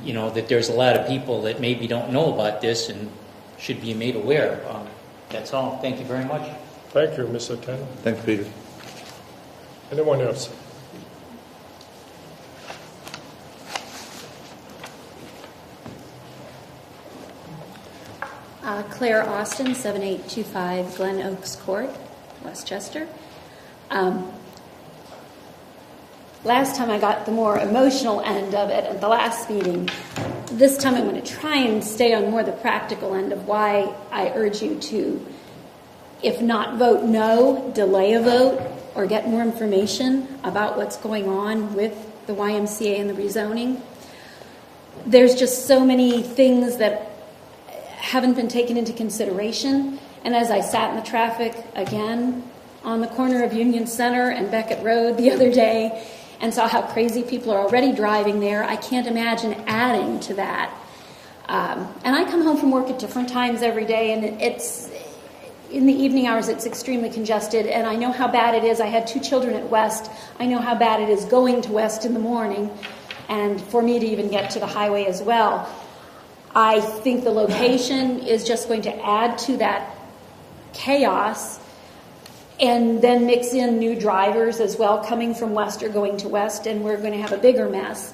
that there's a lot of people that maybe don't know about this, and should be made aware. That's all. Thank you very much. Thank you, Mr. Tanner. Thanks, Peter. Anyone else? Claire Austin, 7825 Glen Oaks Court, Westchester. Last time I got the more emotional end of it at the last meeting. This time I'm going to try and stay on more the practical end of why I urge you to, if not vote no, delay a vote or get more information about what's going on with the YMCA and the rezoning. There's just so many things that haven't been taken into consideration. And as I sat in the traffic again on the corner of Union Center and Beckett Road the other day and saw how crazy people are already driving there, I can't imagine adding to that. And I come home from work at different times every day, and it's in the evening hours it's extremely congested, and I know how bad it is. I had 2 children at West. I know how bad it is going to West in the morning, and for me to even get to the highway as well. I think the location is just going to add to that chaos, and then mix in new drivers as well coming from West or going to West, and we're going to have a bigger mess.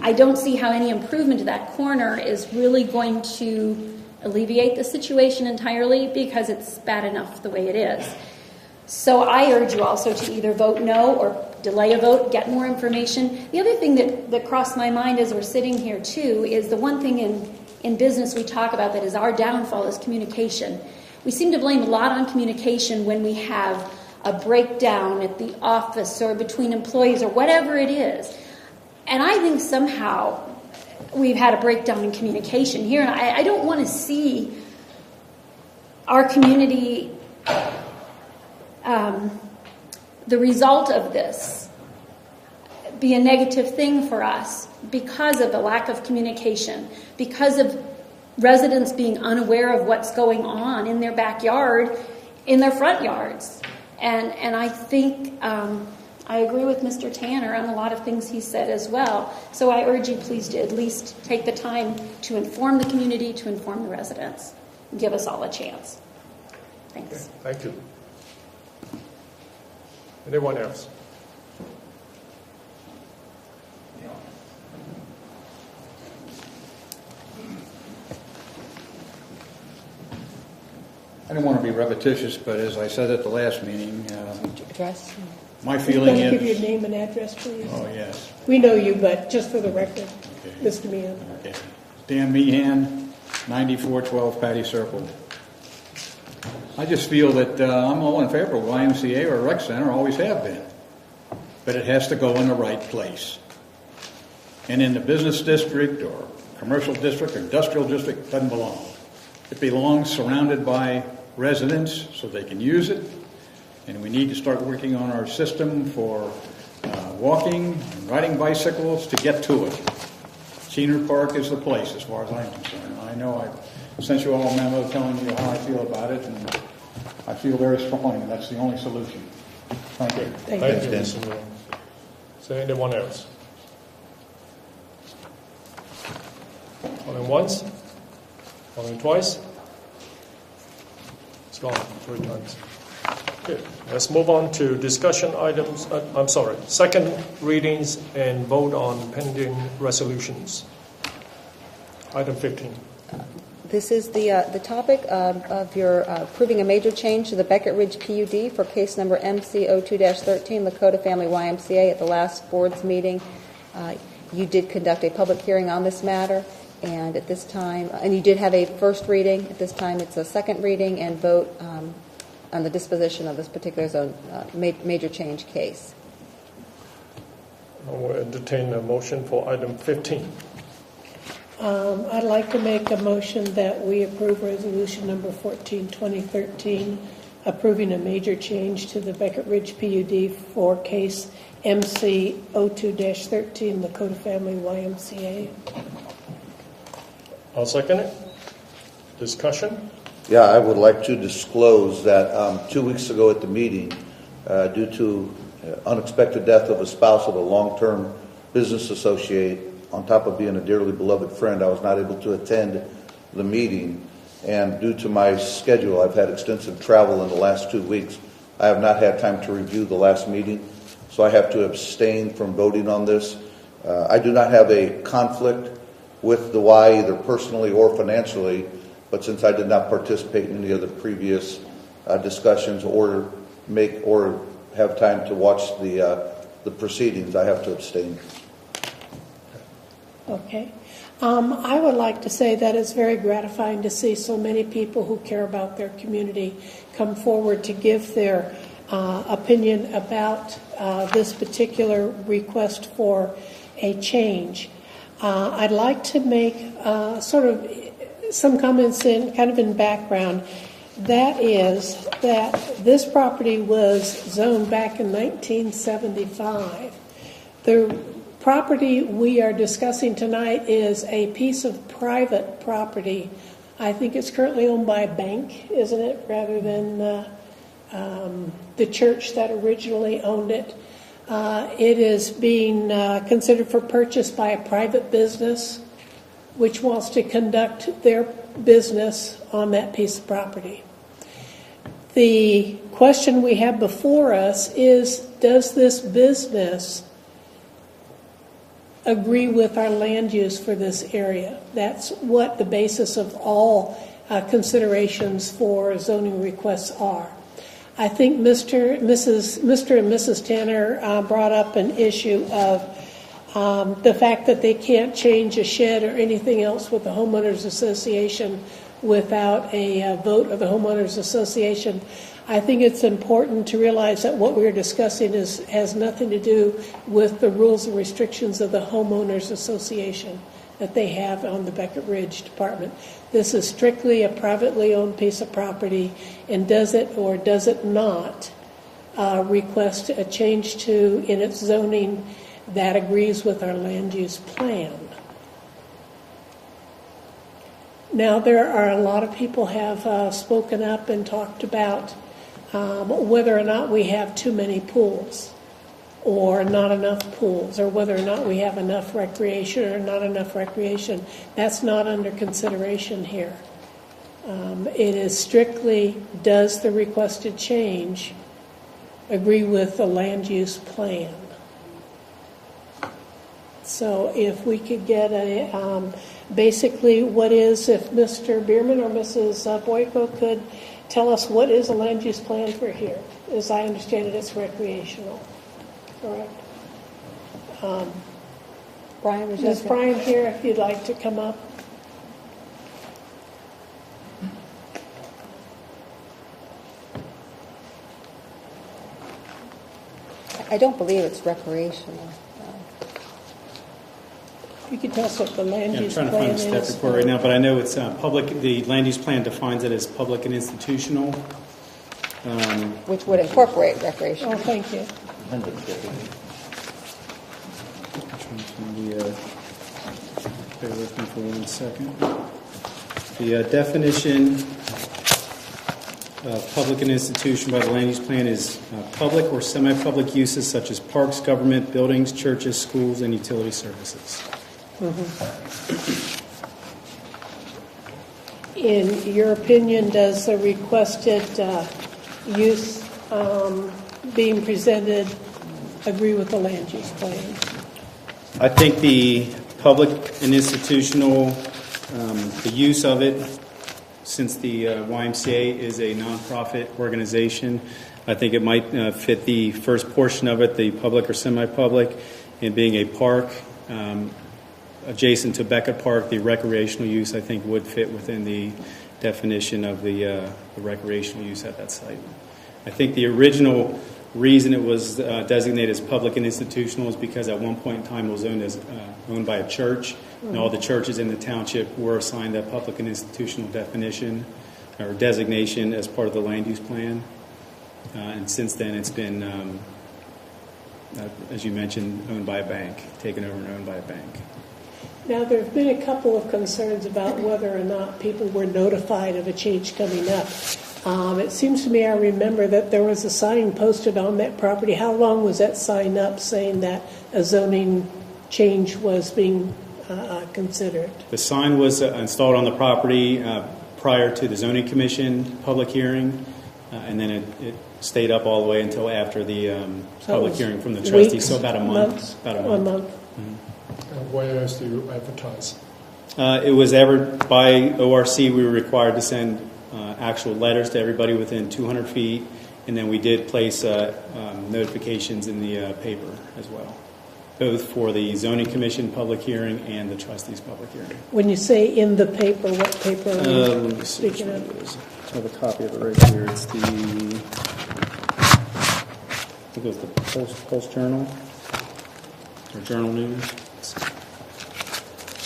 I don't see how any improvement to that corner is really going to alleviate the situation entirely, because it's bad enough the way it is. So I urge you also to either vote no or delay a vote, get more information. The other thing that crossed my mind as we're sitting here too is the one thing in business we talk about that is our downfall is communication. We seem to blame a lot on communication when we have a breakdown at the office or between employees or whatever it is. And I think somehow we've had a breakdown in communication here. And I don't want to see our community, the result of this, be a negative thing for us because of the lack of communication, because of residents being unaware of what's going on in their backyard, in their front yards. And I think I agree with Mr. Tanner on a lot of things he said as well. So I urge you please to at least take the time to inform the community, to inform the residents, and give us all a chance. Thanks. Okay, thank you. Anyone else? I don't want to be repetitious, but as I said at the last meeting, Address. my feeling Can you is... give your name and address, please? Oh, yes. We know you, but just for the record, Okay. Mr. Meehan. Okay. Dan Meehan, 9412 Patty Circle. I just feel that I'm all in favor of YMCA or rec center, always have been. But it has to go in the right place. And in the business district or commercial district or industrial district, it doesn't belong. It belongs surrounded by residents so they can use it. And we need to start working on our system for walking and riding bicycles to get to it. Senior Park is the place as far as I'm concerned. I know I sent you all a memo telling you how I feel about it, and I feel very strongly that that's the only solution. Thank you. Thank Thank you. you, Mr. Moore. Is there anyone else? Calling once? Calling twice? It's gone 3 times. Okay, let's move on to discussion items. Second readings and vote on pending resolutions. Item 15. This is the topic of your approving a major change to the Beckett Ridge PUD for case number MC02-13, Lakota Family YMCA. At the last board's meeting, you did conduct a public hearing on this matter, and at this time, and you did have a first reading. At this time, it's a second reading and vote on the disposition of this particular zone major change case. I will entertain a motion for item 15. I'd like to make a motion that we approve resolution number 14, 2013, approving a major change to the Beckett Ridge PUD for case MC02-13, Lakota Family YMCA. I'll second it. Discussion? Yeah, I would like to disclose that 2 weeks ago at the meeting, due to unexpected death of a spouse of a long-term business associate, on top of being a dearly beloved friend, I was not able to attend the meeting. and due to my schedule, I've had extensive travel in the last 2 weeks. I have not had time to review the last meeting, so I have to abstain from voting on this. I do not have a conflict with the Y, either personally or financially, but since I did not participate in any of the previous discussions or have time to watch the proceedings, I have to abstain. Okay. I would like to say that it's very gratifying to see so many people who care about their community come forward to give their opinion about this particular request for a change. I'd like to make sort of some comments in background. That is that this property was zoned back in 1975. The property we are discussing tonight is a piece of private property. I think it's currently owned by a bank, isn't it, rather than the church that originally owned it. It is being considered for purchase by a private business which wants to conduct their business on that piece of property. The question we have before us is, does this business agree with our land use for this area? That's what the basis of all considerations for zoning requests are. I think Mr. and Mrs. Tanner brought up an issue of the fact that they can't change a shed or anything else with the homeowners association without a vote of the homeowners association. I think it's important to realize that what we're discussing has nothing to do with the rules and restrictions of the homeowners association that they have on the Beckett Ridge Department. This is strictly a privately owned piece of property, and does it or does it not request a change in its zoning that agrees with our land use plan. Now, there are a lot of people have spoken up and talked about whether or not we have too many pools or not enough pools, or whether or not we have enough recreation or not enough recreation. That's not under consideration here. It is strictly, does the requested change agree with the land use plan? So if we could get basically what is, if Mr. Bierman or Mrs. Boyko could tell us what is a land use plan for here. As I understand it, it's recreational. Correct. Brian, is Brian here if you'd like to come up? I don't believe it's recreational. You could tell us what the land use plan is. I'm trying to find the step report right now, but I know it's public. The land use plan defines it as public and institutional. Which would incorporate recreation. Oh, thank you. Bear with me for 1 second. The definition of public and institution by the land use plan is public or semi-public uses such as parks, government, buildings, churches, schools, and utility services. In your opinion, does the requested use being presented agree with the land use plan? I think the public and institutional, the use of it, since the YMCA is a nonprofit organization, I think it might fit the first portion of it, the public or semi-public, and being a park adjacent to Beckett Park, the recreational use, I think, would fit within the definition of the recreational use at that site. I think the original reason it was designated as public and institutional is because at one point in time it was owned by a church, and all the churches in the township were assigned that public and institutional definition or designation as part of the land use plan. And since then it's been, as you mentioned, owned by a bank, taken over and owned by a bank. Now, there have been a couple of concerns about whether or not people were notified of a change coming up. It seems to me I remember that there was a sign posted on that property. How long was that sign up saying that a zoning change was being considered? The sign was installed on the property prior to the zoning commission public hearing, and then it stayed up all the way until after the public hearing from the trustees. Weeks, So about a month. months, About a a month. month. Where else do you advertise? It was ever by ORC. We were required to send actual letters to everybody within 200 feet, and then we did place notifications in the paper as well, both for the zoning commission public hearing and the trustees public hearing. When you say in the paper, what paper are you Let me see which speaking one of? it is. I have a copy of it right here. It's the, I think it was the Pulse Journal or Journal News.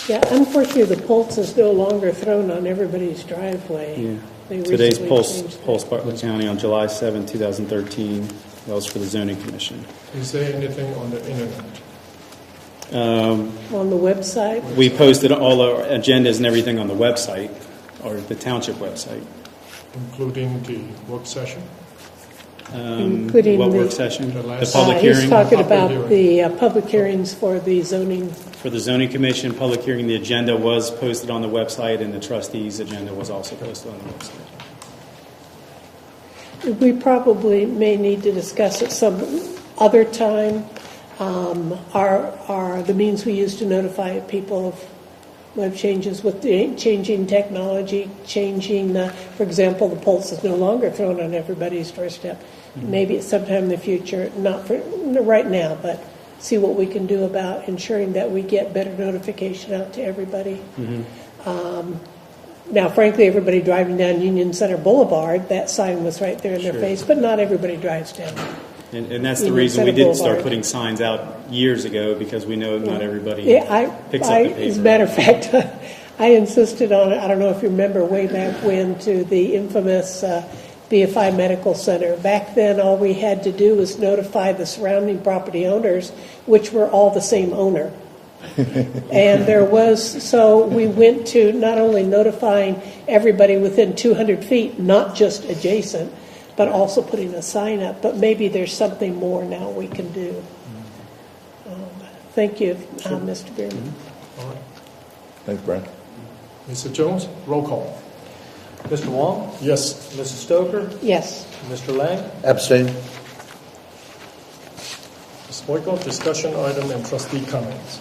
Yeah, unfortunately, the Pulse is no longer thrown on everybody's driveway. Yeah. They Today's recently Pulse changed Bartlett County on July 7, 2013. That was for the zoning commission. Is there anything on the internet? on the website. We posted all our agendas and everything on the website, or the township website. Including the work session? Including what the- work session? The The last- public He's hearing? talking Public about hearing. the public hearings for the zoning. For the zoning commission public hearing, the agenda was posted on the website, and the trustees' agenda was also posted on the website. We probably may need to discuss it some other time. Are the means we use to notify people of web changes with the changing technology, changing, for example, the Pulse is no longer thrown on everybody's doorstep. Maybe at sometime in the future, not for right now, but see what we can do about ensuring that we get better notification out to everybody. Now, frankly, everybody driving down Union Center Boulevard, that sign was right there in their Sure. face, but not everybody drives down. And that's the Union reason we Center did start Boulevard. putting signs out years ago, because we know not everybody Yeah, picks up the paper. as a matter of fact, I insisted on it. I don't know if you remember way back when, to the infamous BFI Medical Center. Back then, all we had to do was notify the surrounding property owners, which were all the same owner. And so we went to not only notifying everybody within 200 feet, not just adjacent, but also putting a sign up. But maybe there's something more now we can do. Thank you, Mr. Bierman. All right. Thanks, Brad. Mr. Jones, roll call. Mr. Wong? Yes. Mrs. Stoker? Yes. Mr. Lang? Abstain. Ms. Boyko, discussion item and trustee comments.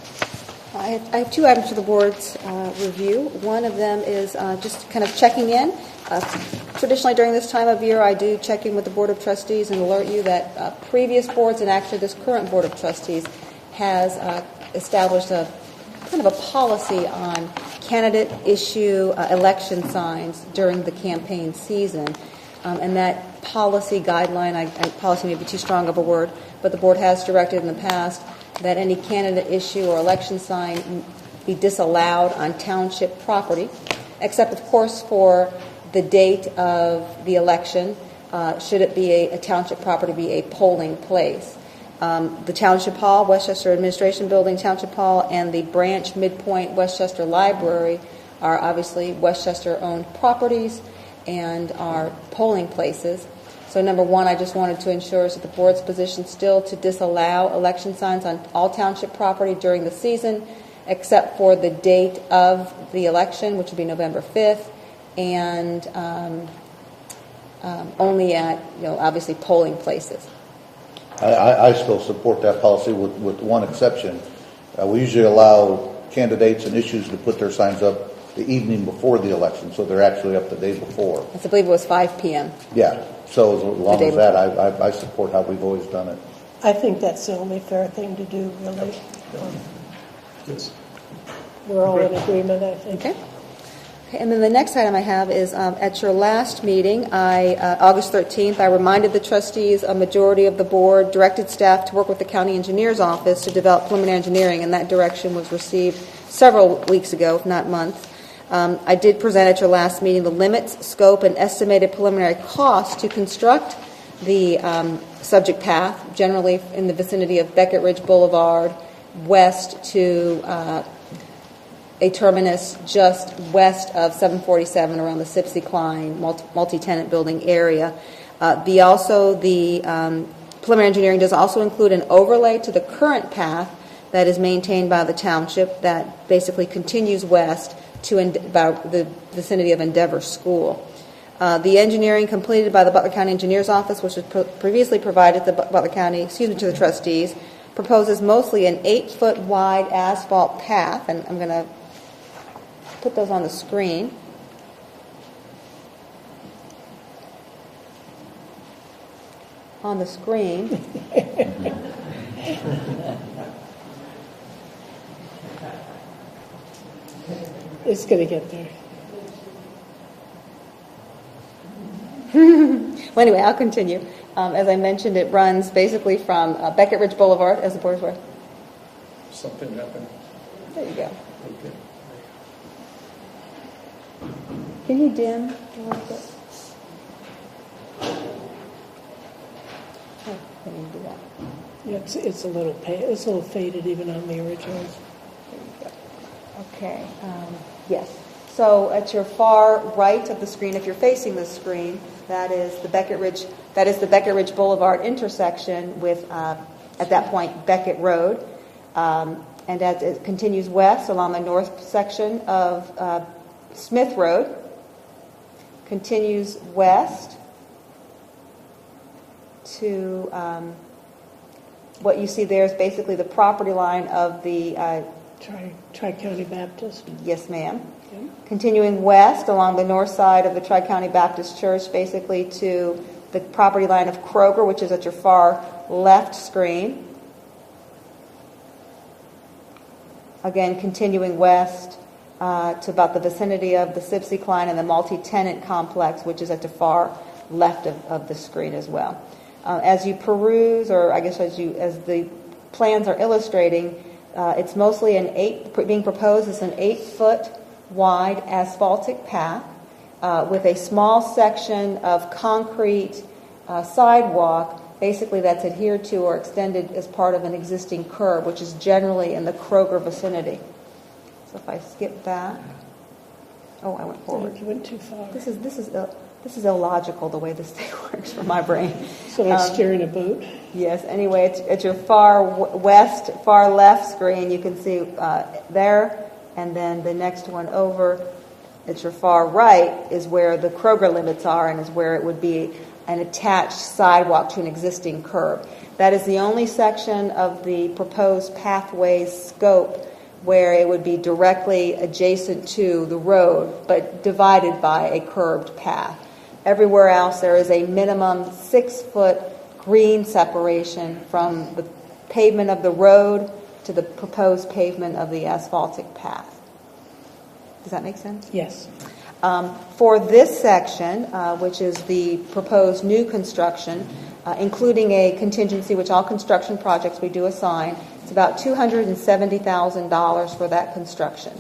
I have two items for the board's review. One of them is just kind of checking in. Traditionally, during this time of year, I do check in with the Board of Trustees and alert you that previous boards, and actually this current Board of Trustees, has established a kind of a policy on candidate issue election signs during the campaign season. And that policy guideline, policy may be too strong of a word, but the board has directed in the past that any candidate issue or election sign be disallowed on township property, except, of course, for the date of the election, should it be a township property, be a polling place. The Township Hall, Westchester Administration Building, Township Hall, and the Branch Midpoint Westchester Library are obviously Westchester-owned properties and are polling places. So number one, I just wanted to ensure is that the board's position still to disallow election signs on all township property during the season, except for the date of the election, which would be November 5th, and only at, obviously polling places. I still support that policy with one exception. We usually allow candidates and issues to put their signs up the evening before the election, so they're actually up the day before. I believe it was 5 p.m. Yeah, so as long as that, I support how we've always done it. I think that's the only fair thing to do, really. Yes. We're all in agreement, I think. Okay. And then the next item I have is at your last meeting, August 13th, I reminded the trustees, a majority of the board, directed staff to work with the county engineer's office to develop preliminary engineering, and that direction was received several weeks ago, if not months. I did present at your last meeting the limits, scope, and estimated preliminary cost to construct the subject path, generally in the vicinity of Beckett Ridge Boulevard, west to a terminus just west of 747 around the Sipsey Klein multi-tenant building area. The preliminary engineering does also include an overlay to the current path that is maintained by the township that basically continues west to about the vicinity of Endeavor School. The engineering completed by the Butler County Engineers Office, which was previously provided to the trustees, proposes mostly an 8-foot wide asphalt path, and I'm going to put those on the screen. On the screen. It's going to get there. Well, anyway, I'll continue. As I mentioned, it runs basically from Beckett Ridge Boulevard, as the board is aware. Something happened. There you go. Okay. Can you dim a little bit? Oh, I didn't do that. Yeah, it's a little faded even on the originals. Okay. Yes. So at your far right of the screen, if you're facing the screen, that is the Beckett Ridge Boulevard intersection with, at that point, Beckett Road. And as it continues west along the north section of Smith Road, continues west to what you see there is basically the property line of the Tri-County Baptist. Yes, ma'am. Okay. Continuing west along the north side of the Tri-County Baptist Church, basically to the property line of Kroger, which is at your far left screen. Again, continuing west to about the vicinity of the Sipsey Klein and the multi-tenant complex, which is at the far left of the screen as well. As you peruse, or I guess as the plans are illustrating, it's mostly being proposed as an 8-foot wide asphaltic path with a small section of concrete sidewalk, basically that's adhered to or extended as part of an existing curb, which is generally in the Kroger vicinity. So if I skip back, I went forward. You went too far. This is illogical the way this thing works for my brain. So like steering a boat. Yes. Anyway, at your far west, far left screen, you can see there, and then the next one over at your far right is where the Kroger limits are, and is where it would be an attached sidewalk to an existing curb. That is the only section of the proposed pathway's scope where it would be directly adjacent to the road, but divided by a curbed path. Everywhere else, there is a minimum 6-foot green separation from the pavement of the road to the proposed pavement of the asphaltic path. Does that make sense? Yes. For this section, which is the proposed new construction, including a contingency, which all construction projects we do assign, it's about $270,000 for that construction.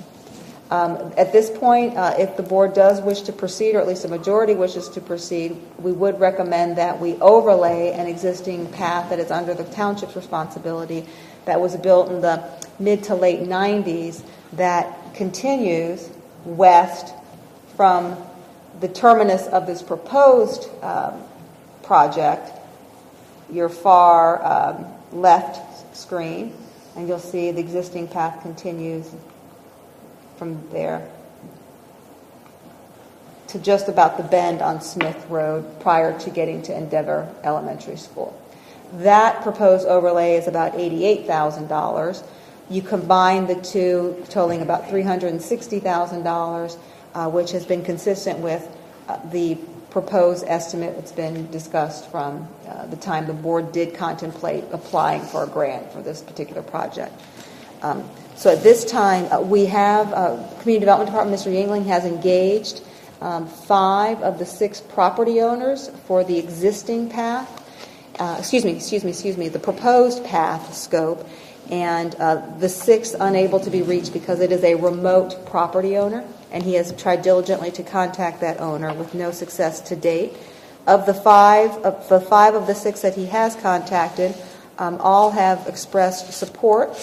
At this point, if the board does wish to proceed, or at least a majority wishes to proceed, we would recommend that we overlay an existing path that is under the township's responsibility that was built in the mid to late 90s that continues west from the terminus of this proposed project, your far left screen, and you'll see the existing path continues from there to just about the bend on Smith Road prior to getting to Endeavor Elementary School. That proposed overlay is about $88,000. You combine the two, totaling about $360,000, which has been consistent with the proposed estimate that's been discussed from the time the board did contemplate applying for a grant for this particular project. So at this time, we have Community Development Department, Mr. Yingling has engaged 5 of the 6 property owners for the existing path, the proposed path scope, and the 6 unable to be reached because it is a remote property owner, and he has tried diligently to contact that owner with no success to date. Of the 5 of the 6 that he has contacted, all have expressed support.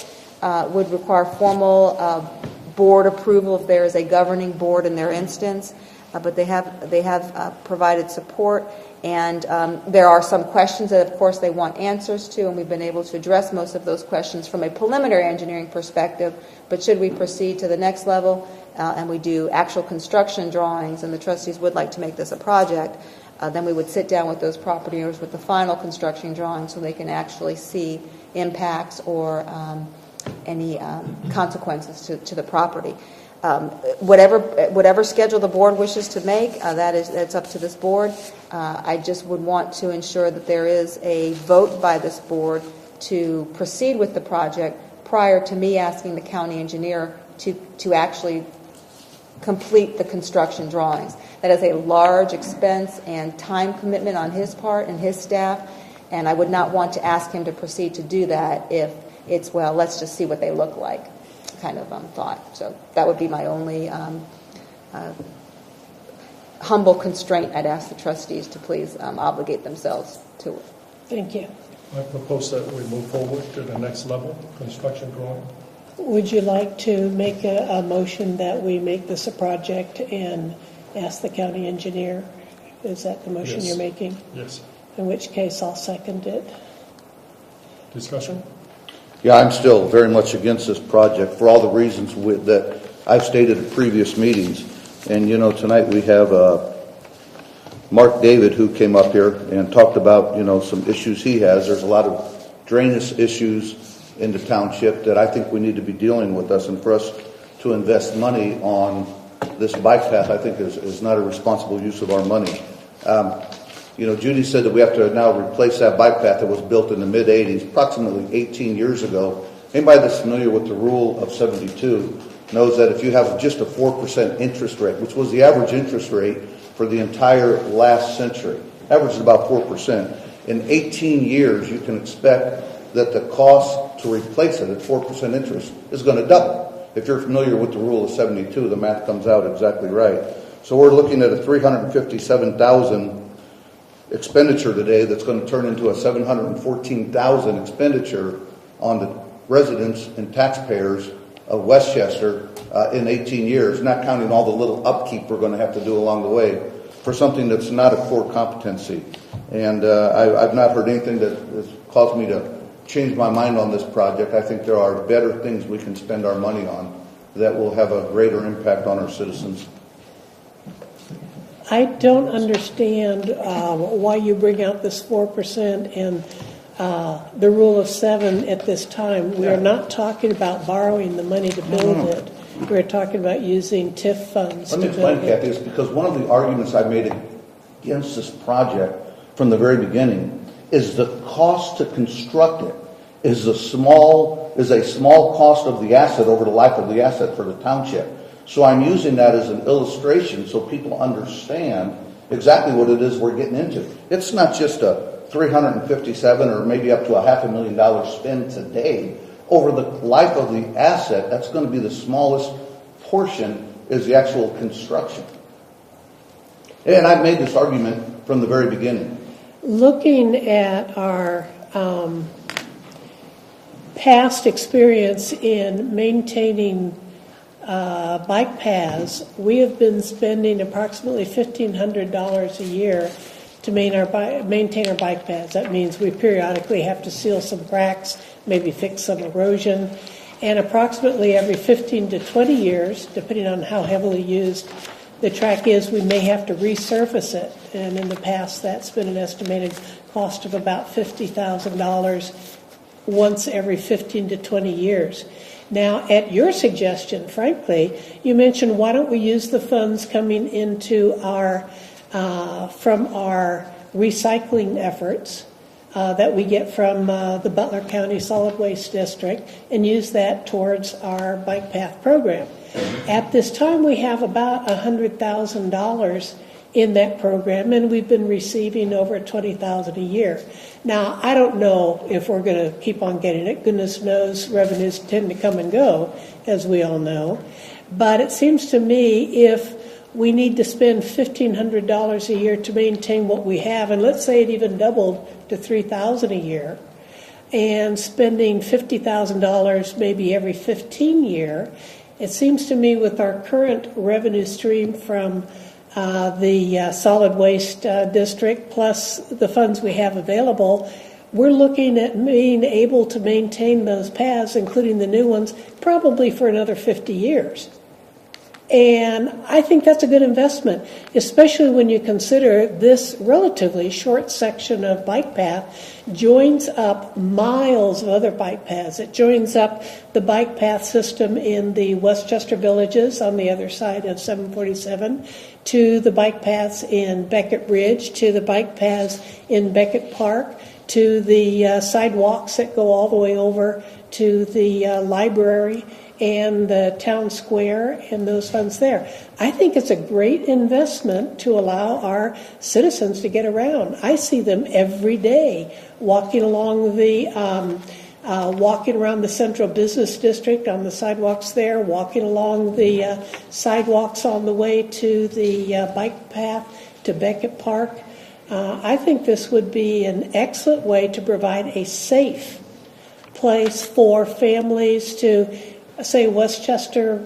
Would require formal board approval if there is a governing board in their instance, but they have provided support, and there are some questions that, of course, they want answers to, and we've been able to address most of those questions from a preliminary engineering perspective. But should we proceed to the next level, and we do actual construction drawings, and the trustees would like to make this a project, then we would sit down with those property owners with the final construction drawings so they can actually see impacts or any consequences to the property. Whatever schedule the board wishes to make, that's up to this board. I just would want to ensure that there is a vote by this board to proceed with the project prior to me asking the county engineer to actually complete the construction drawings. That is a large expense and time commitment on his part and his staff, and I would not want to ask him to proceed to do that if it's, well, let's just see what they look like kind of thought. So that would be my only humble constraint. I'd ask the trustees to please obligate themselves to it. Thank you. I propose that we move forward to the next level, construction drawing. Would you like to make a motion that we make this a project and ask the county engineer? Is that the motion Yes. you're making? Yes. In which case, I'll second it. Discussion? Yeah, I'm still very much against this project for all the reasons that I've stated at previous meetings. And, you know, tonight we have Mark David who came up here and talked about, you know, some issues he has. There's a lot of drainage issues in the township that I think we need to be dealing with us. And for us to invest money on this bike path, I think is not a responsible use of our money. You know, Judy said that we have to now replace that bike path that was built in the mid-'80s, approximately 18 years ago. Anybody that's familiar with the rule of 72 knows that if you have just a 4% interest rate, which was the average interest rate for the entire last century, averaged about 4%. In 18 years, you can expect that the cost to replace it at 4% interest is going to double. If you're familiar with the rule of 72, the math comes out exactly right. So we're looking at a $357,000 expenditure today that's going to turn into a $714,000 expenditure on the residents and taxpayers of Westchester in 18 years, not counting all the little upkeep we're going to have to do along the way for something that's not a core competency. And I've not heard anything that has caused me to change my mind on this project. I think there are better things we can spend our money on that will have a greater impact on our citizens. I don't understand why you bring out this 4% and the rule of 7 at this time. We are not talking about borrowing the money to build it. We're talking about using TIF funds to build it. Let me explain, Kathy, is because one of the arguments I made against this project from the very beginning is the cost to construct it is a small cost of the asset over the life of the asset for the township. So I'm using that as an illustration so people understand exactly what it is we're getting into. It's not just a $357 or maybe up to a $500,000 spend today. Over the life of the asset, that's going to be the smallest portion is the actual construction. And I've made this argument from the very beginning. Looking at our past experience in maintaining bike paths, we have been spending approximately $1,500 a year to maintain our bike paths. That means we periodically have to seal some cracks, maybe fix some erosion, and approximately every 15 to 20 years, depending on how heavily used the track is, we may have to resurface it. And in the past, that's been an estimated cost of about $50,000 once every 15 to 20 years. Now, at your suggestion, frankly, you mentioned why don't we use the funds coming into our from our recycling efforts that we get from the Butler County Solid Waste District and use that towards our bike path program. At this time, we have about $100,000 in that program, and we've been receiving over $20,000 a year. Now, I don't know if we're going to keep on getting it. Goodness knows revenues tend to come and go, as we all know. But it seems to me if we need to spend $1,500 a year to maintain what we have, and let's say it even doubled to $3,000 a year, and spending $50,000 maybe every 15 years, it seems to me with our current revenue stream from the solid waste district plus the funds we have available, we're looking at being able to maintain those paths, including the new ones, probably for another 50 years. And I think that's a good investment, especially when you consider this relatively short section of bike path joins up miles of other bike paths. It joins up the bike path system in the Westchester Villages on the other side of 747, to the bike paths in Beckett Ridge, to the bike paths in Beckett Park, to the sidewalks that go all the way over to the library and the town square and those funds there. I think it's a great investment to allow our citizens to get around. I see them every day walking along walking around the central business district on the sidewalks there, walking along the sidewalks on the way to the bike path to Beckett Park. I think this would be an excellent way to provide a safe place for families to, say, Westchester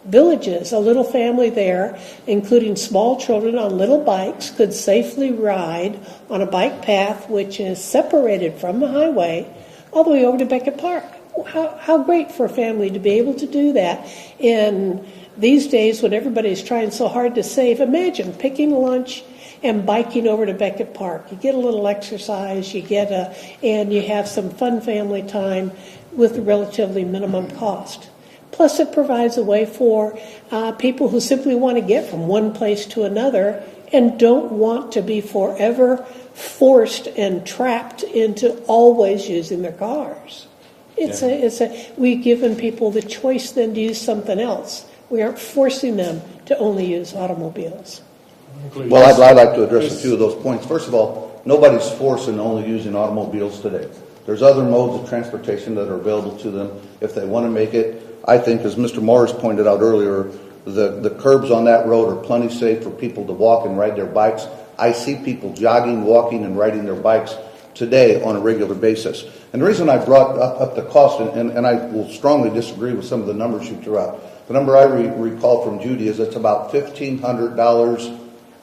Villages. A little family there, including small children on little bikes, could safely ride on a bike path which is separated from the highway all the way over to Beckett Park. How great for a family to be able to do that in these days when everybody's trying so hard to save. Imagine picking lunch and biking over to Beckett Park. You get a little exercise, and you have some fun family time with relatively minimum cost. Plus, it provides a way for people who simply want to get from one place to another and don't want to be forever forced and trapped into always using their cars. We've given people the choice then to use something else. We aren't forcing them to only use automobiles. Well, I'd like to address a few of those points. First of all, nobody's forcing only using automobiles today. There's other modes of transportation that are available to them if they want to make it. I think, as Mr. Morris pointed out earlier, the curbs on that road are plenty safe for people to walk and ride their bikes. I see people jogging, walking, and riding their bikes today on a regular basis. And the reason I brought up the cost, and I will strongly disagree with some of the numbers you threw out. The number I recall from Judy is it's about $1,500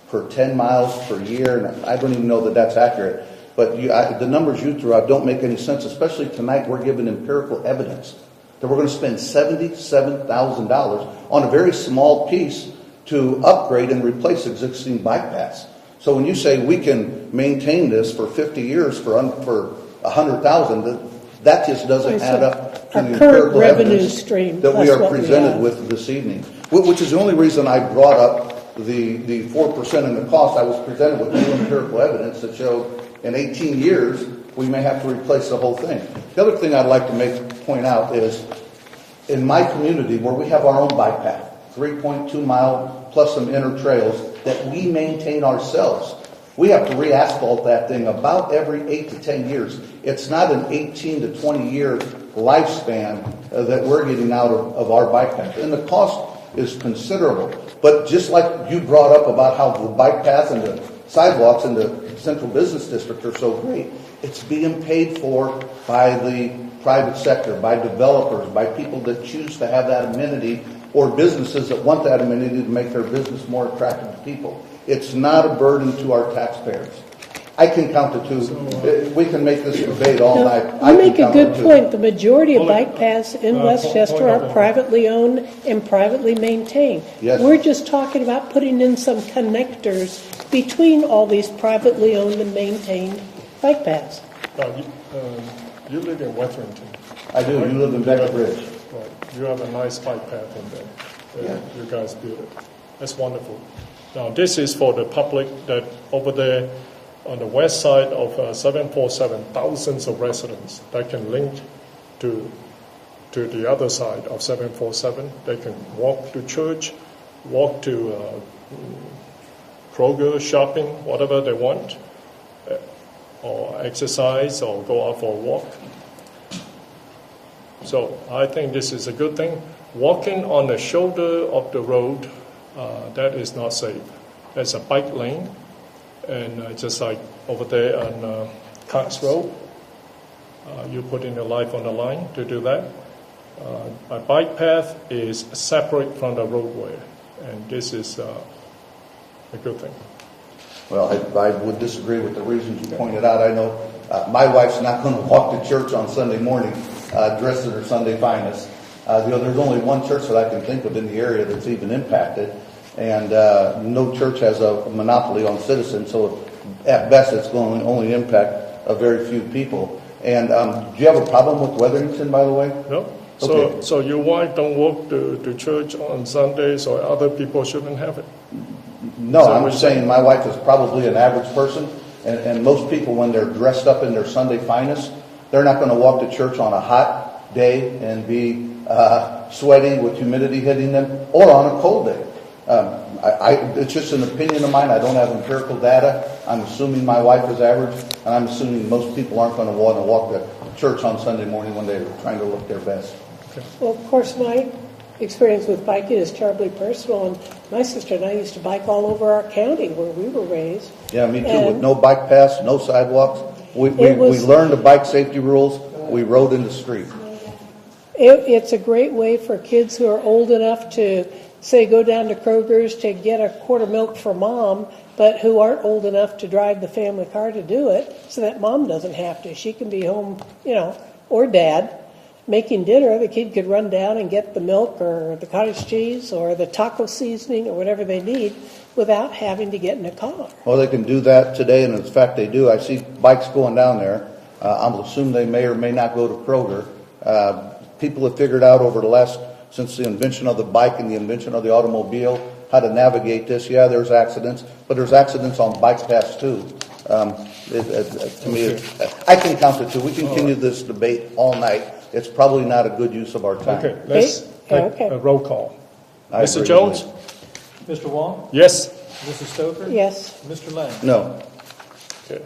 per 10 miles per year, and I don't even know that that's accurate. But the numbers you threw out don't make any sense, especially tonight we're given empirical evidence that we're going to spend $77,000 on a very small piece to upgrade and replace existing bike paths. So when you say we can maintain this for 50 years for $100,000, that just doesn't add up to the empirical evidence that we are presented with this evening. Which is the only reason I brought up the 4% in the cost. I was presented with new empirical evidence that showed in 18 years we may have to replace the whole thing. The other thing I'd like to point out is in my community where we have our own bike path, 3.2 mile plus some inner trails that we maintain ourselves. We have to re-asphalt that thing about every 8 to 10 years. It's not an 18 to 20 year lifespan that we're getting out of our bike path. And the cost is considerable. But just like you brought up about how the bike path and the sidewalks in the central business district are so great, it's being paid for by the private sector, by developers, by people that choose to have that amenity, or businesses that want that amenity to make their business more attractive to people. It's not a burden to our taxpayers. I can count to two. We can make this debate all night. You make a good point. The majority of bike paths in Westchester are privately owned and privately maintained. Yes. We're just talking about putting in some connectors between all these privately owned and maintained bike paths. You live in Wetherington. I do. You live in Beckett Ridge. Right. You have a nice bike path in there. Yeah. You guys built it. That's wonderful. Now, this is for the public that over there on the west side of 747, thousands of residents that can link to the other side of 747. They can walk to church, walk to Kroger, shopping, whatever they want, or exercise or go out for a walk. So I think this is a good thing. Walking on the shoulder of the road, that is not safe. There's a bike lane, and just like over there on Cox Road, you're putting your life on the line to do that. A bike path is separate from the roadway, and this is a good thing. Well, I would disagree with the reasons you pointed out. I know my wife's not going to walk to church on Sunday morning dressed in her Sunday finest. There's only one church that I can think of in the area that's even impacted, and no church has a monopoly on citizens, so at best it's going to only impact a very few people. And do you have a problem with Weatherington, by the way? No. Okay. So your wife don't walk to church on Sundays, or other people shouldn't have it? No, I'm saying my wife is probably an average person, and most people, when they're dressed up in their Sunday finest, they're not going to walk to church on a hot day and be sweaty with humidity hitting them, or on a cold day. It's just an opinion of mine. I don't have empirical data. I'm assuming my wife is average, and I'm assuming most people aren't going to want to walk to church on Sunday morning when they're trying to look their best. Well, of course, my experience with biking is terribly personal, and my sister and I used to bike all over our county where we were raised. Yeah, me too. With no bike paths, no sidewalks. We learned the bike safety rules. We rode in the street. It's a great way for kids who are old enough to, say, go down to Kroger's to get a quart of milk for mom, but who aren't old enough to drive the family car to do it, so that mom doesn't have to. She can be home, or dad, making dinner. The kid could run down and get the milk or the cottage cheese or the taco seasoning or whatever they need without having to get in a car. Well, they can do that today, and in fact they do. I see bikes going down there. I'll assume they may or may not go to Kroger. People have figured out since the invention of the bike and the invention of the automobile, how to navigate this. Yeah, there's accidents, but there's accidents on bike paths too. To me, I can count to two. We can continue this debate all night. It's probably not a good use of our time. Okay, let's take a roll call. Mr. Jones? Mr. Wong? Yes. Mrs. Stoker? Yes. Mr. Lang? No. Okay.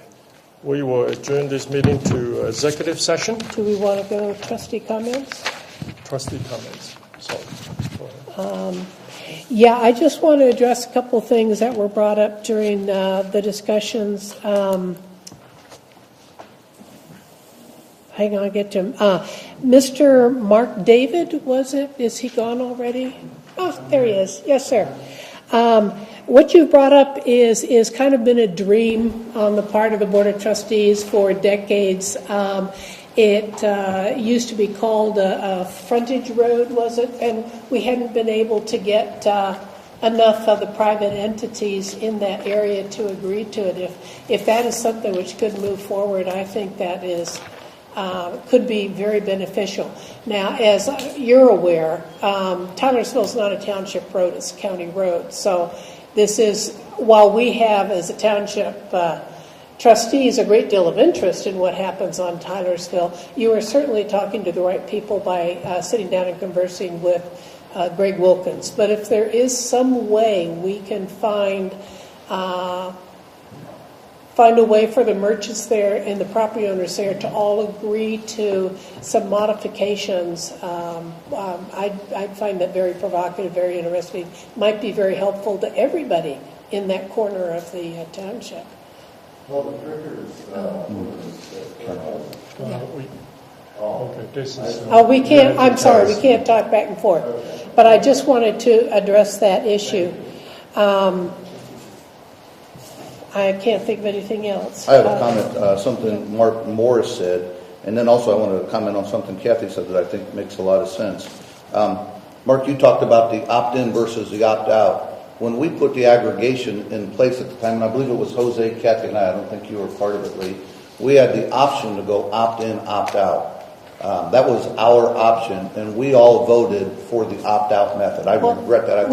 We will adjourn this meeting to executive session. Do we want to go trustee comments? Trustee comments. So, go ahead. Yeah, I just want to address a couple of things that were brought up during the discussions. Hang on, I'll get to him. Mr. Mark David, was it? Is he gone already? Oh, there he is. Yes, sir. What you brought up is kind of been a dream on the part of the Board of Trustees for decades. It used to be called a frontage road, was it? And we hadn't been able to get enough of the private entities in that area to agree to it. If that is something which could move forward, I think that could be very beneficial. Now, as you're aware, Townersville is not a township road, it's a county road. So this is, while we have as a township trustees a great deal of interest in what happens on Tylersville, you are certainly talking to the right people by sitting down and conversing with Greg Wilkins. But if there is some way we can find a way for the merchants there and the property owners there to all agree to some modifications, I'd find that very provocative, very interesting. Might be very helpful to everybody in that corner of the township. Well, the trigger Oh, we can't. I'm sorry, we can't talk back and forth. But I just wanted to address that issue. I can't think of anything else. I have a comment, something Mark Morris said, and then also I want to comment on something Kathy said that I think makes a lot of sense. Mark, you talked about the opt-in versus the opt-out. When we put the aggregation in place at the time, and I believe it was Jose, Kathy, and I don't think you were part of it, Lee, we had the option to go opt-in, opt-out. That was our option, and we all voted for the opt-out method. I regret that.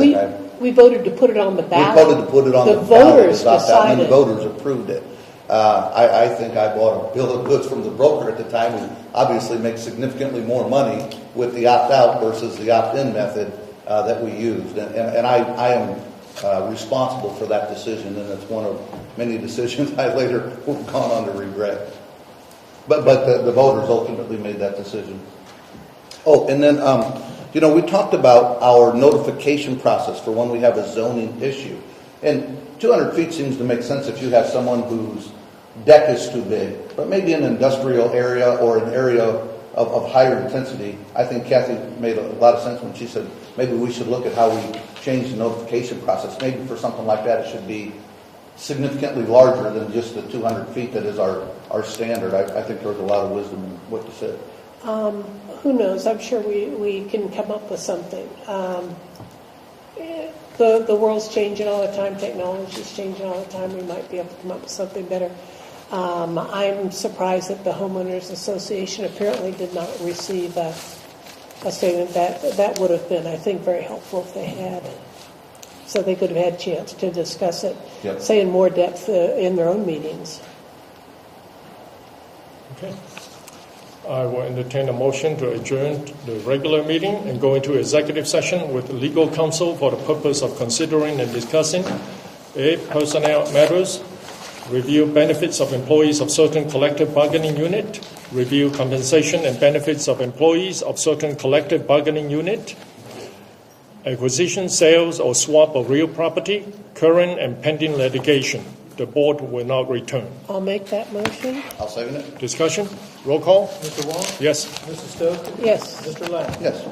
We voted to put it on the ballot. We voted to put it on the ballot. Voters decided. And the voters approved it. I think I bought a bill of goods from the broker at the time who obviously makes significantly more money with the opt-out versus the opt-in method that we used. And I am responsible for that decision, and it's one of many decisions I later have gone on to regret. But the voters ultimately made that decision. Oh, and then, we talked about our notification process for when we have a zoning issue. And 200 feet seems to make sense if you have someone whose deck is too big, but maybe an industrial area or an area of higher intensity. I think Kathy made a lot of sense when she said maybe we should look at how we change the notification process. Maybe for something like that it should be significantly larger than just the 200 feet that is our standard. I think there's a lot of wisdom in what you said. Who knows? I'm sure we can come up with something. The world's changing all the time. Technology's changing all the time. We might be able to come up with something better. I'm surprised that the Homeowners Association apparently did not receive a statement. That would have been, I think, very helpful if they had. So they could have had a chance to discuss it, say in more depth in their own meetings. Okay. I will entertain a motion to adjourn the regular meeting and go into executive session with legal counsel for the purpose of considering and discussing A, personnel matters, review benefits of employees of certain collective bargaining unit, review compensation and benefits of employees of certain collective bargaining unit, acquisition, sales, or swap of real property, current and pending litigation. The board will not return. I'll make that motion. I'll second it. Discussion? Roll call? Mr. Wong? Yes. Mrs. Stover? Yes. Mr. Lang? Yes.